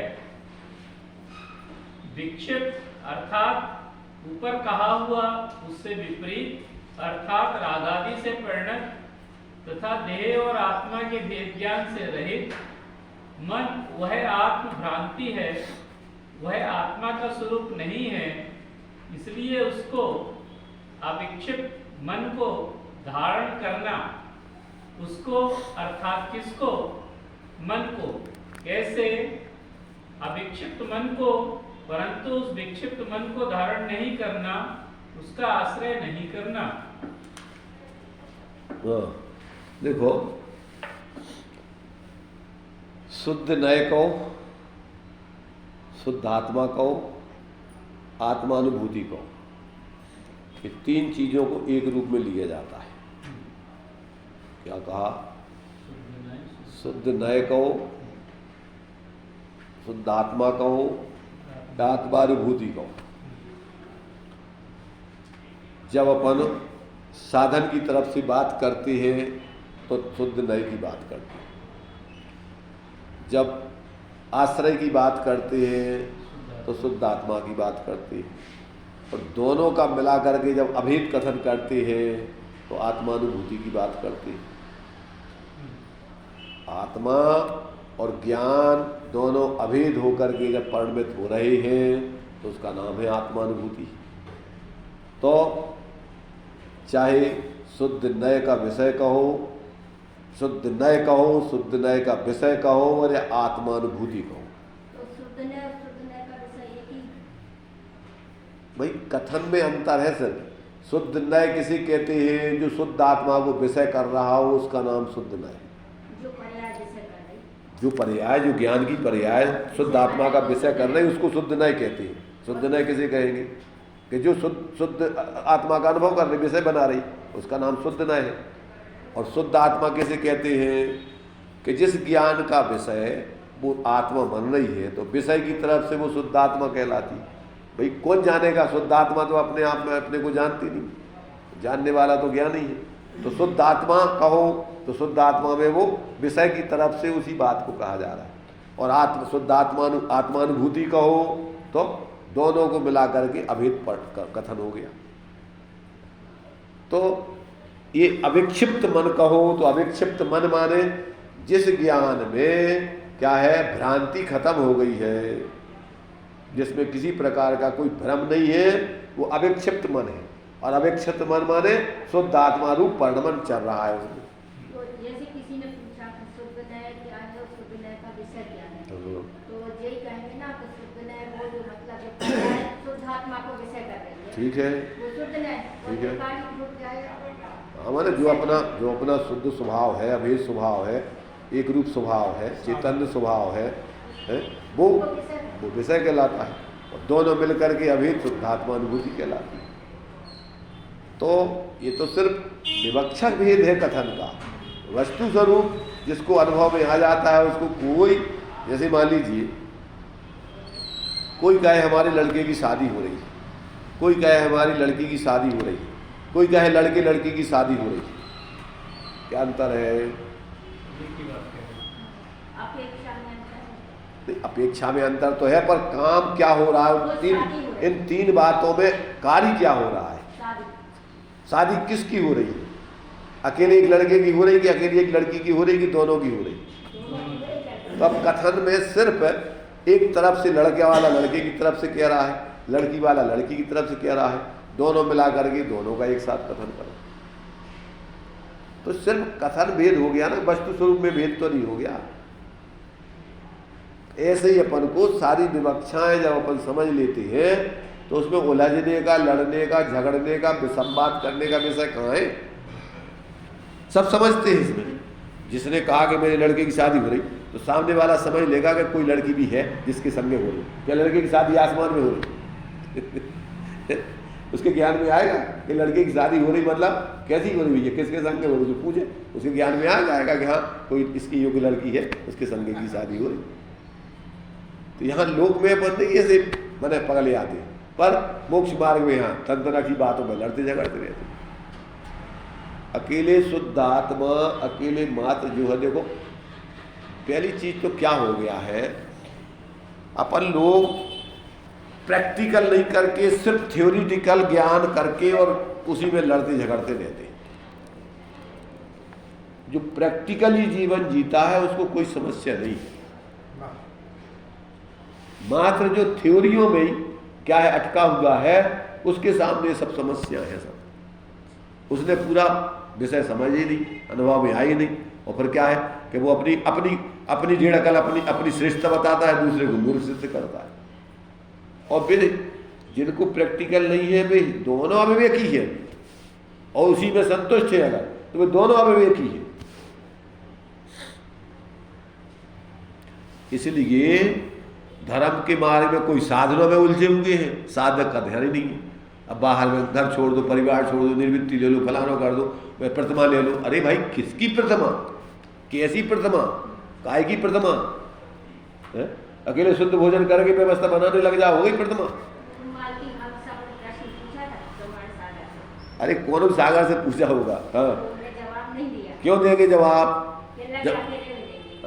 विक्षिप्त अर्थात ऊपर कहा हुआ उससे विपरीत अर्थात रागादि से परिणत तथा देह और आत्मा के भेद ज्ञान से रहित मन वह आत्म भ्रांति है, वह आत्मा का स्वरूप नहीं है। इसलिए उसको अविक्षिप्त मन को धारण करना, उसको अर्थात किसको, मन को, कैसे, अविक्षिप्त मन को, परंतु उस विक्षिप्त मन को धारण नहीं करना, उसका आश्रय नहीं करना। देखो शुद्ध नय को, शुद्ध आत्मा को, आत्मानुभूति को, कि तीन चीजों को एक रूप में लिया जाता है। क्या कहा? शुद्ध नय कहो, शुद्ध आत्मा कहो, आत्मानुभूति कहो। जब अपन साधन की तरफ से बात करते हैं तो शुद्ध नय की बात करते हैं, जब आश्रय की बात करते हैं तो शुद्ध आत्मा की बात करते हैं, और दोनों का मिला करके जब अभेद कथन करते हैं तो आत्मानुभूति की बात करते हैं। आत्मा और ज्ञान दोनों अभेद होकर के जब परिणमित हो रहे हैं तो उसका नाम है आत्मानुभूति। तो चाहे शुद्ध नय का विषय कहो, शुद्ध नय कहो, शुद्ध नय का विषय कहो, और या आत्मानुभूति कहो, तो शुद्ध नय और शुद्ध नय का विषय एक ही। भाई कथन में अंतर है सर। शुद्ध नय किसी कहते हैं जो शुद्ध आत्मा को विषय कर रहा हो, उसका नाम शुद्ध नय। जो पर्याय विषय कर रही, जो पर्याय, जो ज्ञान की पर्याय शुद्ध आत्मा का विषय कर रहे हैं, उसको शुद्ध नय कहते हैं। शुद्ध नय किसे कहेंगे? कि जो शुद्ध आत्मा का अनुभव कर रही, विषय बना रही, उसका नाम शुद्ध नय है। और शुद्ध आत्मा किसे कहते हैं? कि जिस ज्ञान का विषय वो आत्मा बन रही है, तो विषय की तरफ से वो शुद्ध आत्मा कहलाती। भाई कौन जानेगा? शुद्ध आत्मा तो अपने आप में अपने को जानती नहीं, जानने वाला तो ज्ञान ही है। तो शुद्ध आत्मा कहो तो शुद्ध आत्मा में वो विषय की तरफ से उसी बात को कहा जा रहा है। और शुद्ध आत्मानुभूति कहो तो दोनों को मिला करके अभेद कथन हो गया। तो ये अविक्षिप्त मन कहो तो अविक्षिप्त मन माने जिस ज्ञान में क्या है, भ्रांति खत्म हो गई है, जिसमें किसी प्रकार का कोई भ्रम नहीं है, वो अविक्षिप्त मन है। और अविक्षिप्त मन माने शुद्ध आत्मा रूप परिणमन चल रहा है उसमें। तो जैसे किसी ने पूछा कि शुद्ध नय क्या है और शुद्ध नय का विषय क्या है, तो यही कहेंगे ना कि शुद्ध नय वो जो मतलब है पर्याय शुद्ध आत्मा को विषय कर रही है, ठीक है, वो शुद्ध नय। ठीक है। है हमारे जो अपना शुद्ध स्वभाव है, अभेद स्वभाव है, एक रूप स्वभाव है, चैतन्य स्वभाव है, वो विषय कहलाता है। और दोनों मिलकर के अभेद शुद्धात्मानुभूति कहलाती है। तो ये तो सिर्फ विवक्षक भेद है कथन का। वस्तु स्वरूप जिसको अनुभव में आ जाता है उसको कोई, जैसे मान लीजिए कोई कहे हमारे लड़के की शादी हो रही है, कोई कहे हमारी लड़की की शादी हो रही है, कोई कहे लड़के लड़की की शादी हो रही है। क्या अंतर है? अपेक्षा में अंतर तो है, पर काम क्या हो रहा है? इन तीन बातों में कार्य क्या हो रहा है? शादी किसकी हो रही है? अकेले एक लड़के की हो रही कि अकेले एक लड़की की हो रही कि दोनों की हो रही? तो अब कथन में सिर्फ एक तरफ से लड़के वाला लड़के की तरफ से कह रहा है, लड़की वाला लड़की की तरफ से कह रहा है, दोनों मिला करके दोनों का एक साथ कथन करो। तो सिर्फ कथन भेद हो गया ना, वस्तु स्वरूप में भेद तो नहीं हो गया। ऐसे ही अपन को सारी विवक्षाएं जब अपन समझ लेते हैं तो उसमें उलझने का, लड़ने का, झगड़ने का, संवाद करने का विषय कहाँ है? सब समझते हैं इसमें। जिसने कहा कि मेरे लड़के की शादी हो रही, तो सामने वाला समझ लेगा कि कोई लड़की भी है जिसके संग में हो रही। क्या लड़के की शादी आसमान में हो रही? उसके ज्ञान में आएगा कि लड़के की शादी हो रही मतलब कैसी हो रही है, किसके संग में हो रही? जो पूछे उसके ज्ञान में आ जाएगा कि हाँ कोई इसकी योग्य लड़की है, उसके संग की शादी हो रही। तो यहाँ लोक में बंदे ऐसे मैंने पगले आते हैं, पर मोक्ष मार्ग में यहाँ तंत्र की बातों में लड़ते झगड़ते रहते। अकेले शुद्ध आत्मा, अकेले मात्र जो है, देखो पहली चीज तो क्या हो गया है, अपन लोग प्रैक्टिकल नहीं करके सिर्फ थ्योरिटिकल ज्ञान करके और उसी में लड़ते झगड़ते रहते हैं। जो प्रैक्टिकली जीवन जीता है उसको कोई समस्या नहीं है। मात्र जो थ्योरियों में क्या है अटका हुआ है, उसके सामने सब समस्या है। सब उसने पूरा विषय समझ ही नहीं, अनुभव में आई नहीं, और फिर क्या है कि वो अपनी अपनी अपनी ढेड़कल अपनी श्रेष्ठता बताता है, दूसरे को मूर्ख सिद्ध करता है। और फिर जिनको प्रैक्टिकल नहीं है भाई, दोनों अविवेक ही है और उसी में संतुष्ट है अगर, तो वे दोनों अविवेक ही है। इसलिए धर्म के मार्ग में कोई साधनों में उलझे हुए हैं, साधक का ध्यान ही नहीं है। अब बाहर में घर छोड़ दो, परिवार छोड़ दो, निर्वृत्ति ले लो, फलाना कर दो, वह प्रतिमा ले लो। अरे भाई किसकी प्रतिमा, कैसी प्रतिमा, काय की प्रतिमा है? अकेले शुद्ध भोजन करके व्यवस्था बनाने लग जाओ, हो गई प्रतिमा। मालती हम सब ने प्रश्न पूछा था ब्रह्मांड सागर से, अरे कौन सागर से पूछा होगा? हाँ, उन्होंने जवाब नहीं दिया। क्यों देंगे जवाब? कहने जब लगे अकेले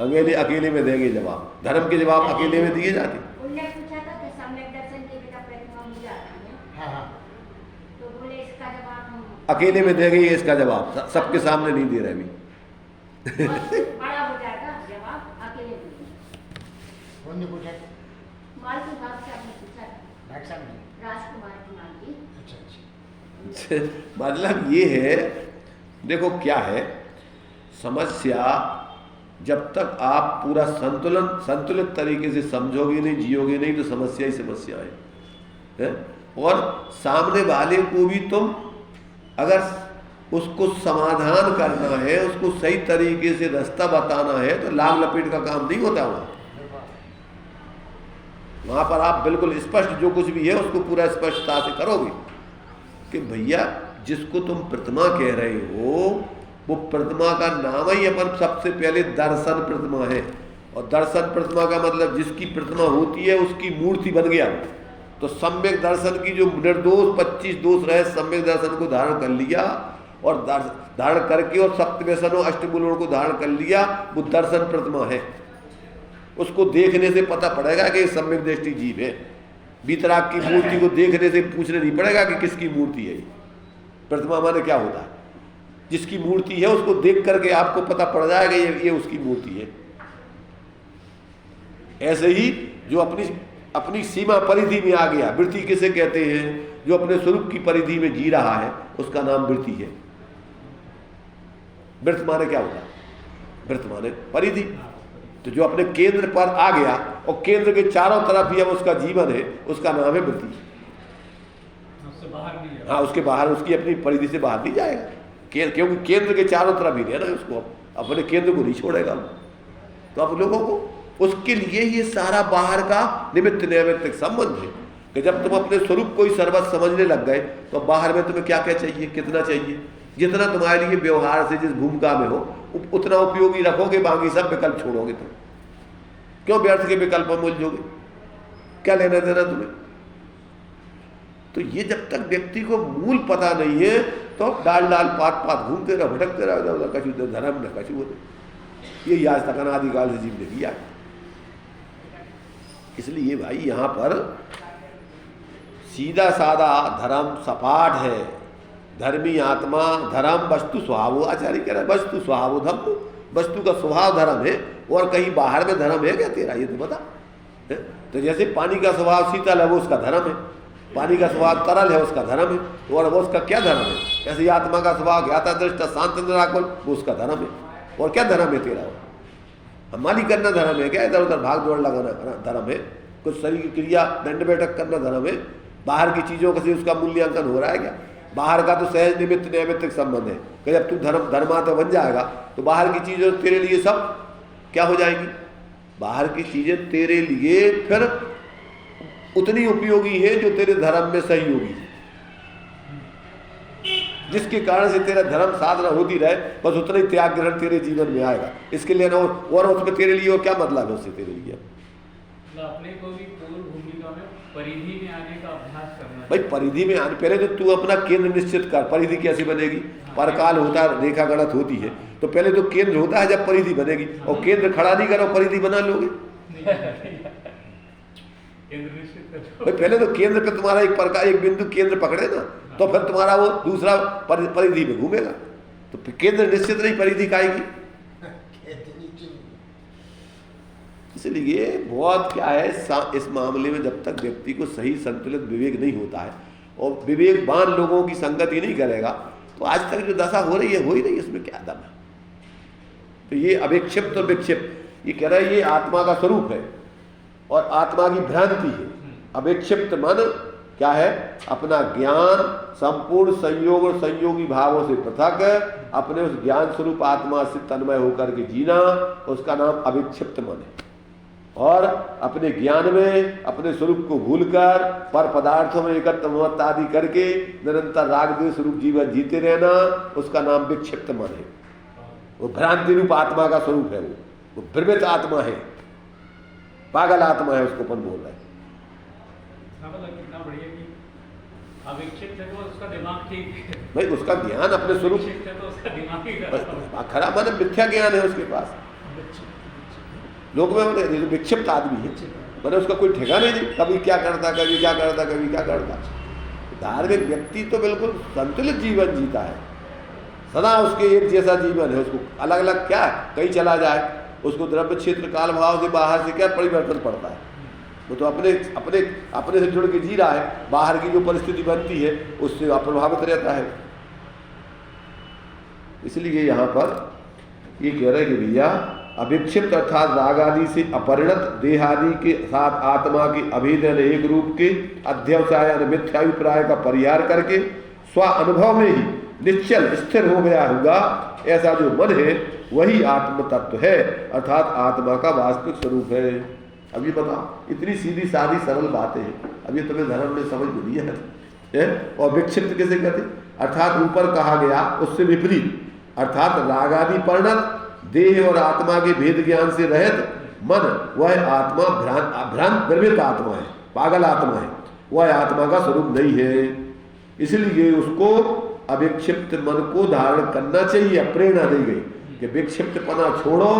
में देंगे। अकेले में देंगे जवाब, धर्म के जवाब अकेले में दिए जाते। उनने पूछा था कि सम्यक दर्शन के बिना प्रतिमा मुझे आती है, हाँ हाँ तो बोले इसका जवाब हम अकेले में देंगे, ये इसका जवाब सबके सामने नहीं दे रहे अभी। बहुत बड़ा हो जाएगा जवाब, अकेले में देंगे। कौन ने पूछा? मालती भाग से आपने पूछा था, डॉक्टर साहब ने? राजकुमार की मालती। अच्छा अच्छा। मतलब ये है, देखो क्या है समस्या, जब तक आप पूरा संतुलित तरीके से समझोगे नहीं, जियोगे नहीं, तो समस्या ही समस्या है? और सामने वाले को भी तुम अगर उसको समाधान करना है, उसको सही तरीके से रास्ता बताना है, तो लाभ लपेट का काम नहीं होता वहाँ पर आप बिल्कुल स्पष्ट जो कुछ भी है उसको पूरा स्पष्टता से करोगे कि भैया जिसको तुम प्रतिमा कह रहे हो वो प्रतिमा का नाम ही अपन सबसे पहले दर्शन प्रतिमा है। और दर्शन प्रतिमा का मतलब जिसकी प्रतिमा होती है उसकी मूर्ति बन गया। तो सम्यक दर्शन की जो निर्दोष 25 दोष रहे, सम्यक दर्शन को धारण कर लिया और धारण करके और सप्तव्यसनों अष्टमूलों को धारण कर लिया, वो दर्शन प्रतिमा है। उसको देखने से पता पड़ेगा कि सम्यक दृष्टि जीव है। बीतराग की मूर्ति को देखने से पूछने नहीं पड़ेगा कि किसकी मूर्ति है। प्रतिमा माने क्या होता है? जिसकी मूर्ति है उसको देख करके आपको पता पड़ जाएगा ये उसकी मूर्ति है। ऐसे ही जो अपनी सीमा परिधि में आ गया, वृत्ति किसे कहते हैं? जो अपने स्वरूप की परिधि में जी रहा है उसका नाम वृत्ति है। वृत्त माने क्या होता है? वृत्त माने परिधि। तो जो अपने केंद्र पर आ गया और केंद्र के चारों तरफ ही अब उसका जीवन है, उसका नाम है वृत्ति। उससे बाहर नहीं जाएगा। हाँ, उसके बाहर, उसकी अपनी परिधि से बाहर नहीं जाएगा, क्योंकि केंद्र के चारों तरफ ही रहना है उसको, अपने केंद्र को नहीं छोड़ेगा। तो अब लोगों को उसके लिए ये सारा बाहर का निमित्त नैमित्तिक संबंध है कि जब तुम अपने स्वरूप को ही सर्वस्व समझने लग गए तो बाहर में तुम्हें क्या क्या चाहिए, कितना चाहिए, जितना तुम्हारे लिए व्यवहार से जिस भूमिका में हो उतना उपयोगी रखोगे, बाकी सब विकल्प छोड़ोगे। तुम क्यों व्यर्थ के विकल्प में उलझोगे? क्या लेना देना तुम्हें? तो ये जब तक व्यक्ति को मूल पता नहीं है तो डाल पात घूमते रहो, भटकते रहो, कछु धर्म न कछु होते। ये आज तक अनादिकाल से जीव ने किया। इसलिए भाई यहाँ पर सीधा साधा धर्म सपाट है। धर्मी आत्मा धर्म वस्तु स्वभाव, आचार्य कह रहा है वस्तु स्वभाव धर्म, वस्तु का स्वभाव धर्म है। और कहीं बाहर में धर्म है क्या तेरा? ये तो बता। तो जैसे पानी का स्वभाव शीतल है वो उसका धर्म है, पानी का स्वभाव तरल है उसका धर्म है, और वो उसका क्या धर्म है? ऐसे आत्मा का स्वभाव ज्ञाता दृष्टा शांत निराकुल, वो उसका धर्म है। और क्या धर्म है तेरा? हमारी करना धर्म है क्या? इधर उधर भाग दौड़ लगाना धर्म है? कुछ शरीर की क्रिया दंड बैठक करना धर्म है? बाहर की चीज़ों से उसका मूल्यांकन हो रहा है क्या? बाहर का तो सहज निमित्त नैमित्तिक संबंध है कि जब तू धर्मात्मा बन जाएगा तो बाहर की चीज़ें तेरे लिए सब क्या हो जाएगी? बाहर की चीज़ें तेरे लिए फिर उतनी उपयोगी है जो तेरे धर्म में सहयोगी, जिसके कारण से तेरा धर्म साधना होती रहे, बस उतना ही त्याग ग्रहण तेरे जीवन में आएगा। इसके लिए और उसमें तेरे लिए और क्या मतलब है उससे तेरे लिए? अपने को भी पूर्व भूमिका में परिधि में आने का अभ्यास करना। भाई परिधि में आने पहले तो तू अपना केंद्र निश्चित कर। परिधि कैसे बनेगी? परकाल होता है, रेखा गणत होती है, तो पहले तो केंद्र होता है जब परिधि बनेगी। और केंद्र खड़ा नहीं करो, परिधि बना लोगे? भाई पहले तो केंद्र पे तुम्हारा एक बिंदु केंद्र पकड़े ना, तो फिर तुम्हारा वो दूसरा परिधि में घूमेगा। तो केंद्र निश्चित नहीं, परिधि का आएगी। इसलिए बहुत क्या है इस मामले में, जब तक व्यक्ति को सही संतुलित विवेक नहीं होता है और विवेकवान लोगों की संगति नहीं करेगा, तो आज तक जो दशा हो रही है हो ही नहीं, इसमें क्या दम है? तो ये अविक्षिप्त और विक्षिप्त, ये कह रहा है ये आत्मा का स्वरूप है और आत्मा की भ्रांति है। अविक्षिप्त मन क्या है? अपना ज्ञान संपूर्ण संयोग और संयोगी भावों से पृथक अपने उस ज्ञान स्वरूप आत्मा से तन्मय होकर के जीना, उसका नाम अविक्षिप्त मन है। और अपने ज्ञान में अपने स्वरूप को भूलकर पर पदार्थों में एकत्र महत्ता आदि करके निरंतर राग द्वेष रूप जीवन जीते रहना, उसका नाम विक्षिप्त मन है। वो भ्रांति रूप आत्मा का स्वरूप है, वो भ्रमित आत्मा है, पागल आत्मा है, उसको अपन बोल रहे हैं। कितना बढ़िया कि अविक्षिप्त है तो उसका दिमाग ठीक है भाई, उसका ज्ञान अपने स्वरूप है तो उसका दिमाग ही खराब, मतलब मिथ्या ज्ञान है उसके पास। लोग में मैंने विक्षिप्त आदमी है, मैंने उसका कोई ठिकाना नहीं, कभी क्या करता, कभी क्या करता, कभी क्या करता। धार्मिक व्यक्ति तो बिल्कुल संतुलित जीवन जीता है, सदा उसके एक जैसा जीवन है, उसको अलग अलग क्या कहीं चला जाए, उसको द्रव्य क्षेत्र काल भाव से बाहर से क्या परिवर्तन पड़ता है। वो तो अपने अपने अपने से जुड़ के जी रहा है, बाहर की जो परिस्थिति बनती है उससे अप्रभावित रहता है। इसलिए यहाँ पर ये कह रहे कि भैया अविक्षिप्त अर्थात राग आदि से अपरिणत देह आदि के साथ आत्मा के अभेदन एक रूप के अध्यवसाय मिथ्याभिप्राय का परिहार करके स्व अनुभव में ही निश्चल स्थिर हो गया होगा, ऐसा जो मन है वही आत्म तत्व है, अर्थात आत्मा का वास्तविक स्वरूप है। अब ये बताओ, इतनी सीधी सादी सरल बातें हैं, अब ये तुम्हें धर्म में समझ में नहीं है। और विक्षिप्त किसे कहते, अर्थात ऊपर कहा गया उससे विपरीत, अर्थात रागादि परिणत देह और आत्मा के भेद ज्ञान से रहित मन, वह आत्मा भ्रांत भ्रमित आत्मा है, पागल आत्मा है, वह आत्मा का स्वरूप नहीं है। इसलिए उसको अविक्षिप्त मन को धारण करना चाहिए। प्रेरणा दी गई कि विक्षिप्तपना छोड़ो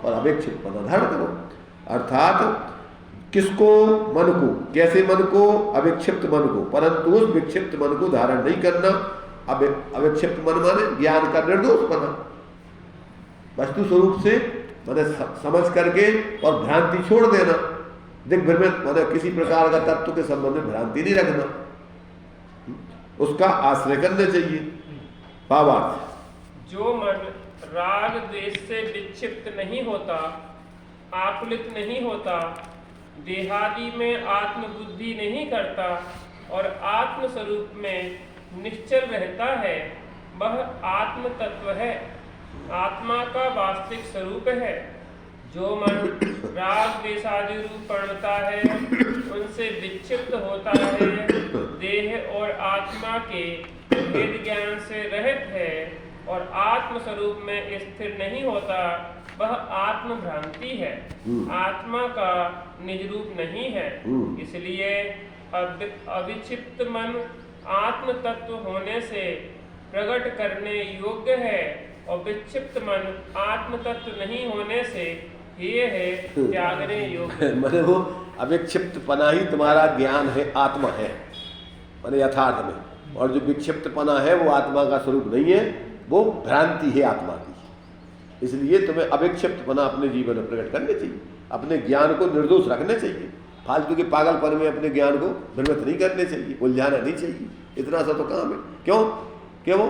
और अविक्षिप्तपना धारण करो। अर्थात किसको, मन को, कैसे मन को, अविक्षिप्त मन को, परंतु उस विक्षिप्त मन को धारण नहीं करना। अविक्षिप्त मन माने ज्ञान का निर्दोष बना, वस्तु स्वरूप से मैंने समझ करके और भ्रांति छोड़ देना, दिग्भ्रमित मैंने किसी प्रकार का तत्व के संबंध में भ्रांति नहीं रखना, उसका आश्रय करना चाहिए। भावार्थ, जो मन राग द्वेष से विक्षिप्त नहीं होता, आकुलित नहीं होता, देहादि में आत्मबुद्धि नहीं करता और आत्म स्वरूप में निश्चल रहता है, वह आत्म तत्व है, आत्मा का वास्तविक स्वरूप है। जो मन राग द्वेषादि रूप पड़ता है, उनसे विक्षिप्त होता है, देह और आत्मा के भेद ज्ञान से रहित है और आत्म स्वरूप में स्थिर नहीं होता, वह आत्म भ्रांति है, आत्मा का निज रूप नहीं है। इसलिए अविक्षिप्त मन आत्म तत्व होने से प्रकट करने योग्य है और विक्षिप्त मन आत्म तत्व नहीं होने से ये है त्यागने योग्य। मैंने वो अविक्षिप्तपना ही तुम्हारा ज्ञान है, आत्मा है मैंने यथार्थ में, और जो विक्षिप्तपना है वो आत्मा का स्वरूप नहीं है, वो भ्रांति है आत्मा की। इसलिए तुम्हें अविक्षिप्तपना अपने जीवन में प्रकट करनी चाहिए, अपने ज्ञान को निर्दोष रखने चाहिए, फालतू के पागलपन में अपने ज्ञान को भ्रमित नहीं करने चाहिए, उलझाना नहीं चाहिए। इतना सा तो काम है। क्यों? कि वो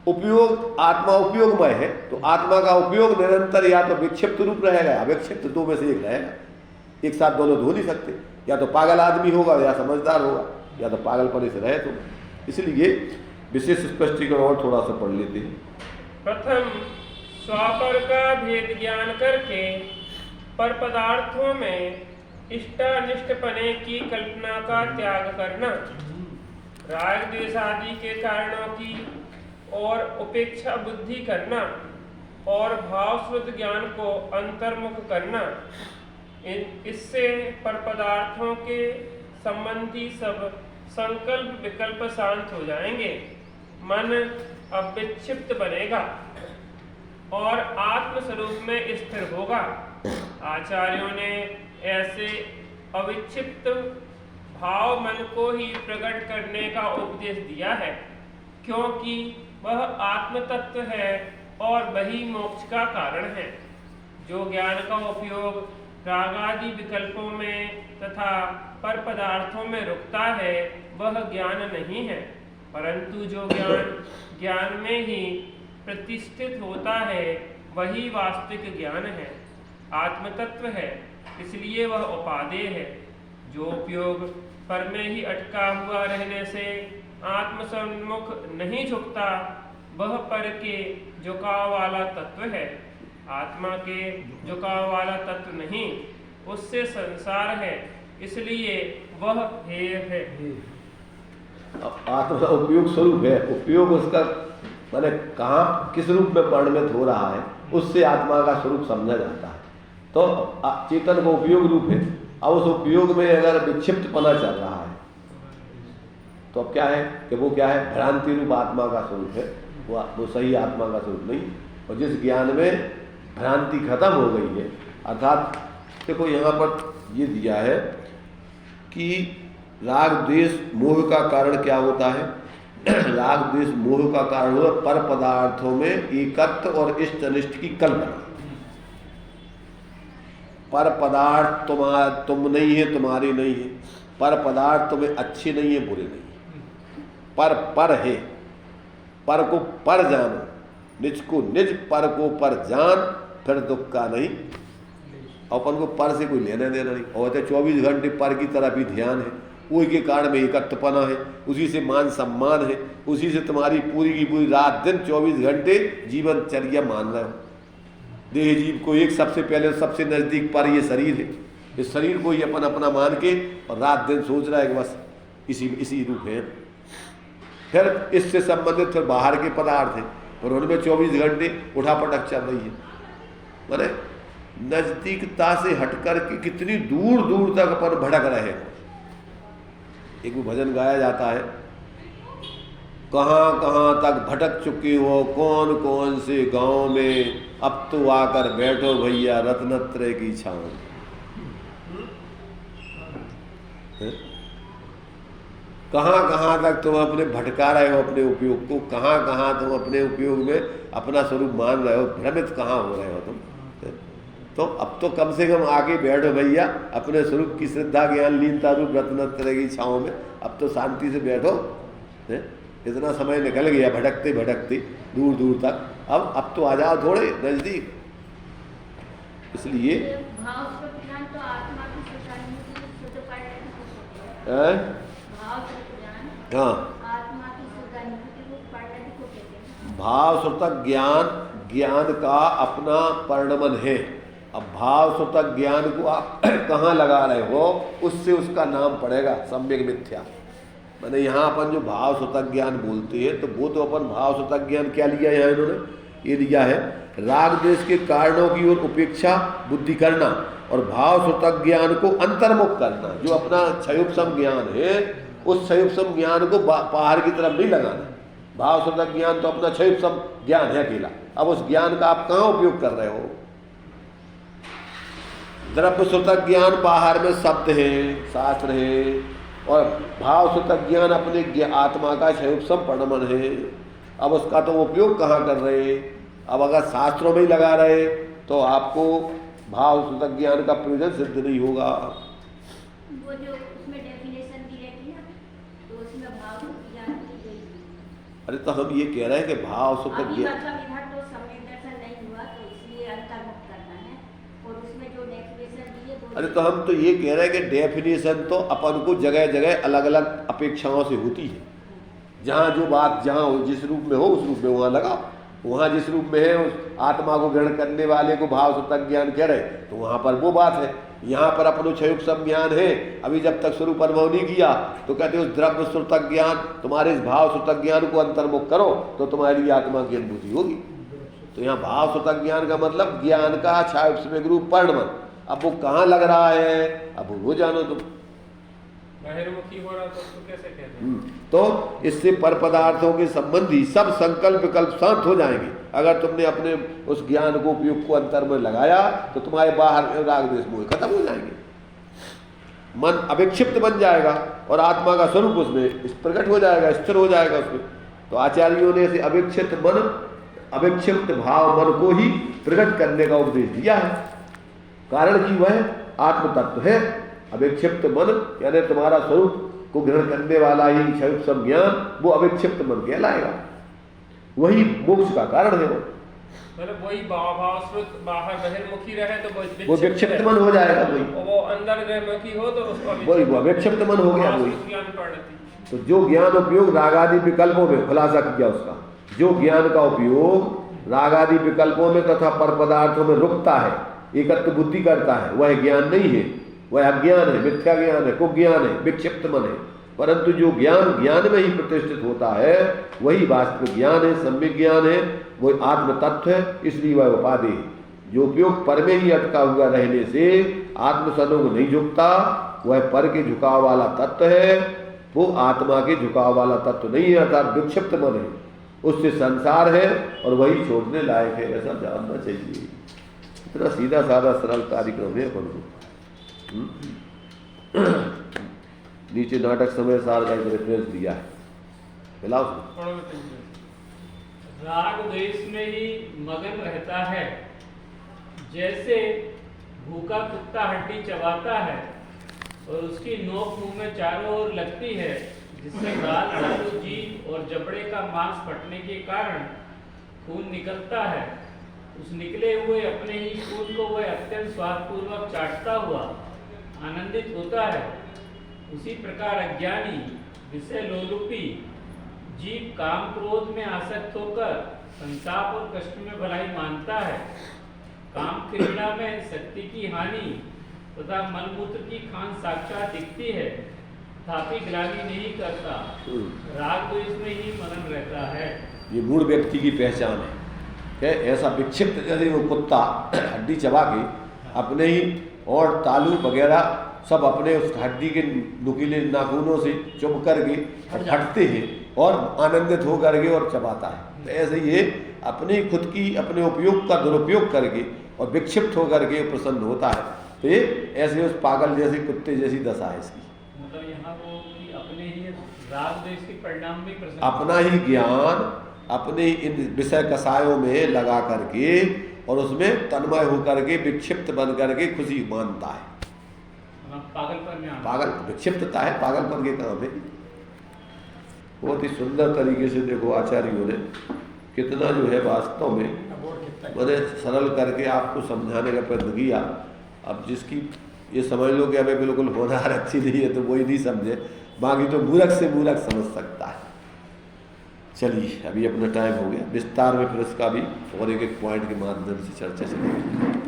उपयोग, आत्मा उपयोगमय है, तो आत्मा का उपयोग निरंतर या तो विक्षिप्त रूप रहेगा या अविक्षिप्त, दो में से एक रहेगा। एक साथ दोनों हो नहीं सकते, या तो पागल आदमी होगा या समझदार होगा, या तो पागलपने से रहे तो। इसलिए विशेष स्पष्टीकरण और थोड़ा सा पढ़ लेते हैं। प्रथम स्वापर का भेद ज्ञान करके पर पदार्थों में इष्टानिष्टपने की कल्पना का त्याग करना, राग द्वेष आदि के कारणों की और उपेक्षा बुद्धि करना और भावश्रुत ज्ञान को अंतर्मुख करना, इससे पर पदार्थों के संबंधी सब संकल्प विकल्प शांत हो जाएंगे, मन अविक्षिप्त बनेगा और आत्म स्वरूप में स्थिर होगा। आचार्यों ने ऐसे अविक्षिप्त भाव मन को ही प्रकट करने का उपदेश दिया है, क्योंकि वह आत्म तत्व है और वही मोक्ष का कारण है। जो ज्ञान का उपयोग रागादि विकल्पों में तथा पर पदार्थों में रुकता है, वह ज्ञान नहीं है, परंतु जो ज्ञान में ही प्रतिष्ठित होता है, वही वास्तविक ज्ञान है, आत्म तत्व है। इसलिए वह उपादेय है। जो उपयोग पर में ही अटका हुआ रहने से आत्मसन्मुख नहीं झुकता, वह पर के झुकाव वाला तत्व है, आत्मा के झुकाव वाला तत्व नहीं। उससे संसार है, इसलिए वह हेय है। अब आत्मा का उपयोग स्वरूप है, उपयोग उसका माने कहाँ किस रूप में परिणमित हो रहा है, उससे आत्मा का स्वरूप समझा जाता है। तो चेतन का उपयोग रूप है। अब उस उपयोग में अगर विक्षिप्तपना चल रहा है तो अब क्या है कि वो क्या है, भ्रांति रूप आत्मा का स्वरूप है, वो सही आत्मा का स्वरूप नहीं। और जिस ज्ञान में भ्रांति खत्म हो गई है, अर्थात देखो यहाँ पर ये दिया है कि राग द्वेष मोह का कारण क्या होता है। राग द्वेष मोह का कारण हुआ पर पदार्थों में एकत्व और इष्ट अनिष्ट की कल्पना। पर पदार्थ तुम नहीं है, तुम्हारे नहीं है। पर पदार्थ तुम्हें अच्छे नहीं है, बुरे नहीं है। पर है, पर को पर जानो, निज को निज, पर को पर जान, फिर दुख का नहीं। अपन को पर से कोई लेना देना नहीं। और 24 घंटे पर की तरफ ही ध्यान है, उसी के कारण में एकत्वपना है, उसी से मान सम्मान है, उसी से तुम्हारी पूरी की पूरी रात दिन 24 घंटे जीवनचर्या मान रहे हो। देह जीव को एक सबसे पहले सबसे नजदीक पर ये शरीर है, इस शरीर को ही अपन अपना मान के और रात दिन सोच रहा है कि बस इसी रूप है। फिर इससे संबंधित फिर बाहर के पदार्थ हैं, और उनमें 24 घंटे उठापटक चल रही है। माने नजदीकता से हटकर के कितनी दूर दूर तक अपन भटक रहे हैं। एक भजन गाया जाता है, कहाँ कहाँ तक भटक चुके हो, कौन कौन से गांव में, अब तो आकर बैठो भैया रत्नत्रय की छांव। कहाँ कहाँ तक तुम अपने भटका रहे हो अपने उपयोग को, कहाँ कहाँ तुम अपने उपयोग में अपना स्वरूप मान रहे हो, भ्रमित कहाँ हो रहे हो तुम। तो अब तो कम से कम आके बैठो भैया अपने स्वरूप की श्रद्धा ज्ञान लीनता रूप रत्नत्रय की छांव में। अब तो शांति से बैठो, इतना समय निकल गया भटकते भटकते दूर दूर तक, अब तो आ जाओ थोड़े नजदीक। इसलिए भाव स्वरूप ज्ञान तो आत्मा की शुद्ध परिणति हाँ, आत्मा की शुद्ध परिणति को कहते हैं। भाव स्वतः ज्ञान का अपना परिणमन है। अब भाव स्वतः ज्ञान को आप कहाँ लगा रहे हो, उससे उसका नाम पड़ेगा सम्यक मिथ्या। मैंने यहाँ अपन जो भाव स्वतः ज्ञान बोलते हैं, तो वो तो अपन भाव स्वतः ज्ञान क्या लिया है, इन्होंने ये लिया है राग द्वेष के कारणों की ओर उपेक्षा बुद्धि करना, और भाव स्वतः ज्ञान को अंतर्मुख करना। जो अपना क्षयोपशम ज्ञान है, उस क्षयोपशम ज्ञान को बाहर की तरफ नहीं लगाना। भाव स्वतः ज्ञान तो अपना क्षयोपशम ज्ञान है अकेला। अब उस ज्ञान का आप कहाँ उपयोग कर रहे हो। द्रव्य स्वतः ज्ञान बाहर में शब्द है, शास्त्र है, और भाव स्वतः ज्ञान अपने आत्मा का क्षयोपशम परिणमन है। अब उसका तो उपयोग कहाँ कर रहे। अब अगर शास्त्रों में ही लगा रहे तो आपको भाव स्वतः ज्ञान का प्रयोजन सिद्ध नहीं होगा। वो जो उसमें डेफिनेशन दी रहती है, तो उसमें भाव स्वतः ज्ञान की गई। अरे तो हम ये कह रहे हैं कि भाव स्वतः ज्ञान, मतलब इधर तो सम्यक दर्शन नहीं हुआ, तो इसलिए अंतर्मुख करना है, और उसमें जो डेफिनेशन दी है। अरे तो हम तो ये कह रहे हैं कि डेफिनेशन तो अपन को जगह जगह अलग अलग अपेक्षाओं से होती है। जहाँ जो बात जहाँ जिस रूप में हो उस रूप में वहाँ लगाओ। वहाँ जिस रूप में है उस आत्मा को ग्रहण करने वाले को भाव स्वतः ज्ञान कह रहे, तो वहाँ पर वो बात है। यहाँ पर अपनो क्षयोपशम ज्ञान है, अभी जब तक स्वरूप अनुभव नहीं किया तो कहते उस द्रव्य स्वतः ज्ञान तुम्हारे इस भाव स्वतः ज्ञान को अंतर्मुख करो तो तुम्हारी आत्मा की अनुभूति होगी। तो यहाँ भाव स्वतः ज्ञान का मतलब ज्ञान का क्षयोपशम रूप परिणमन। अब वो कहाँ लग रहा है, अब वो जानो तुम। बहिर्मुखी हो रहा तो उसको कैसे कहते हैं। तो इससे पर पदार्थों के संबंधी सब संकल्प विकल्प शांत हो जाएंगे। अगर तुमने अपने उस ज्ञान को उपयोग को अंतर में लगाया तो तुम्हारे बाहर राग द्वेष मोह खत्म हो जाएंगे, मन अविक्षिप्त बन जाएगा और आत्मा का स्वरूप उसमें प्रकट हो जाएगा, स्थिर हो जाएगा उसमें। तो आचार्यों ने इसे अविक्षिप्त भाव मन को ही प्रकट करने का उपदेश दिया है, कारण कि वह आत्म तत्व है। अविक्षिप्त मन यानी तुम्हारा स्वरूप को ग्रहण करने वाला ही क्षयोपशम ज्ञान, वो अविक्षिप्त मन कहलाएगा, वही मोक्ष का कारण है। मतलब वही भावश्रुत बाहर बहिर्मुखी रहे तो वो विक्षिप्त मन हो जाएगा, वही वो अंदर मुखी हो तो उसको वही वो विक्षिप्त मन हो गया। वही तो जो ज्ञान उपयोग रागादि विकल्पों में, खुलासा किया उसका, जो ज्ञान का उपयोग रागादि विकल्पों में तथा पर पदार्थों में रुकता है, एकत्व बुद्धि करता है, वह ज्ञान नहीं है, वह अज्ञान है, मिथ्या ज्ञान है, कुज्ञान है, विक्षिप्त मन है। परंतु जो ज्ञान ज्ञान में ही प्रतिष्ठित होता है वही वास्तविक ज्ञान है, सम्यक ज्ञान है, वही आत्म तत्व है, इसलिए वह उपाधि है। जो उपयोग पर में ही अटका हुआ रहने से आत्मसनों को नहीं झुकता, वह पर के झुकाव वाला तत्व है, वो आत्मा के झुकाव वाला तत्व नहीं है, अर्थात विक्षिप्त मन है, उससे संसार है और वही छोड़ने लायक है, ऐसा जानना चाहिए। इतना सीधा साधा सरल कार्यक्रम है अपन को। नीचे नाटक समय सार का रेफरेंस दिया है, मिला उसमें। राग द्वेष में ही मगन रहता है, जैसे भूखा कुत्ता हड्डी चबाता है और उसकी नोक मुंह में चारों ओर लगती है, जिससे गाल, तालू, जीभ और जबड़े का मांस फटने के कारण खून निकलता है। उस निकले हुए अपने ही खून को वह अत्यंत स्वादपूर्वक चाटता हुआ आनंदित होता है। उसी प्रकार अज्ञानी विषय लोलुपी जीव काम क्रोध में आसक्त होकर संताप और कष्ट में भलाई मानता है। काम क्रीड़ा में शक्ति की हानि तथा मलमूत्र की खान साक्षात दिखती है, तथापि ग्लानि नहीं करता, राग द्वेष में ही मगन रहता है। ये मूढ़ व्यक्ति की पहचान है कि ऐसा विक्षिप्त, जैसे वो कुत्ता हड्डी चबा के अपने ही और तालू वगैरह सब अपने उस हड्डी के नुकीले नाखूनों से चुभ करके फटते हैं और आनंदित हो करके और चबाता है। तो ऐसे ये अपने खुद की अपने उपयोग का दुरुपयोग करके और विक्षिप्त होकर के प्रसन्न होता है। तो ये ऐसे उस पागल जैसे कुत्ते जैसी दशा है इसकी। मतलब यहाँ वो कि अपने ही राग द्वेष के परिणाम में प्रसन्न, अपना ही ज्ञान अपने इन विषय कसायों में लगा करके और उसमें तन्मय होकर के विक्षिप्त बन करके खुशी मानता है। पागलपन में पागल विक्षिप्तता है, पागलपन के काम है। बहुत ही सुंदर तरीके से देखो आचार्यों ने कितना जो है वास्तव में मैंने सरल करके आपको समझाने का प्रयत्न किया। अब जिसकी ये समझ लो कि हमें बिल्कुल होनहार अच्छी नहीं है तो वही नहीं समझे, बाकी तो मूर्ख से मूर्ख समझ सकता है। चलिए अभी अपना टाइम हो गया, विस्तार में फिर इसका भी और एक एक पॉइंट के माध्यम से चर्चा चलेगी।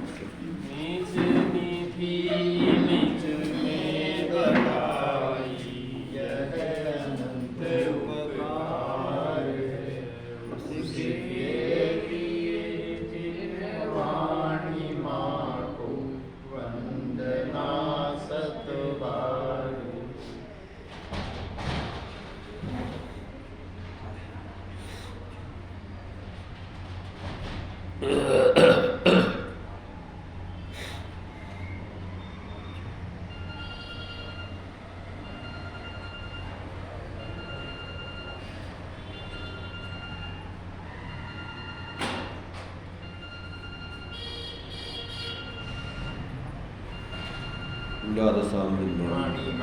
द्वादशां दिन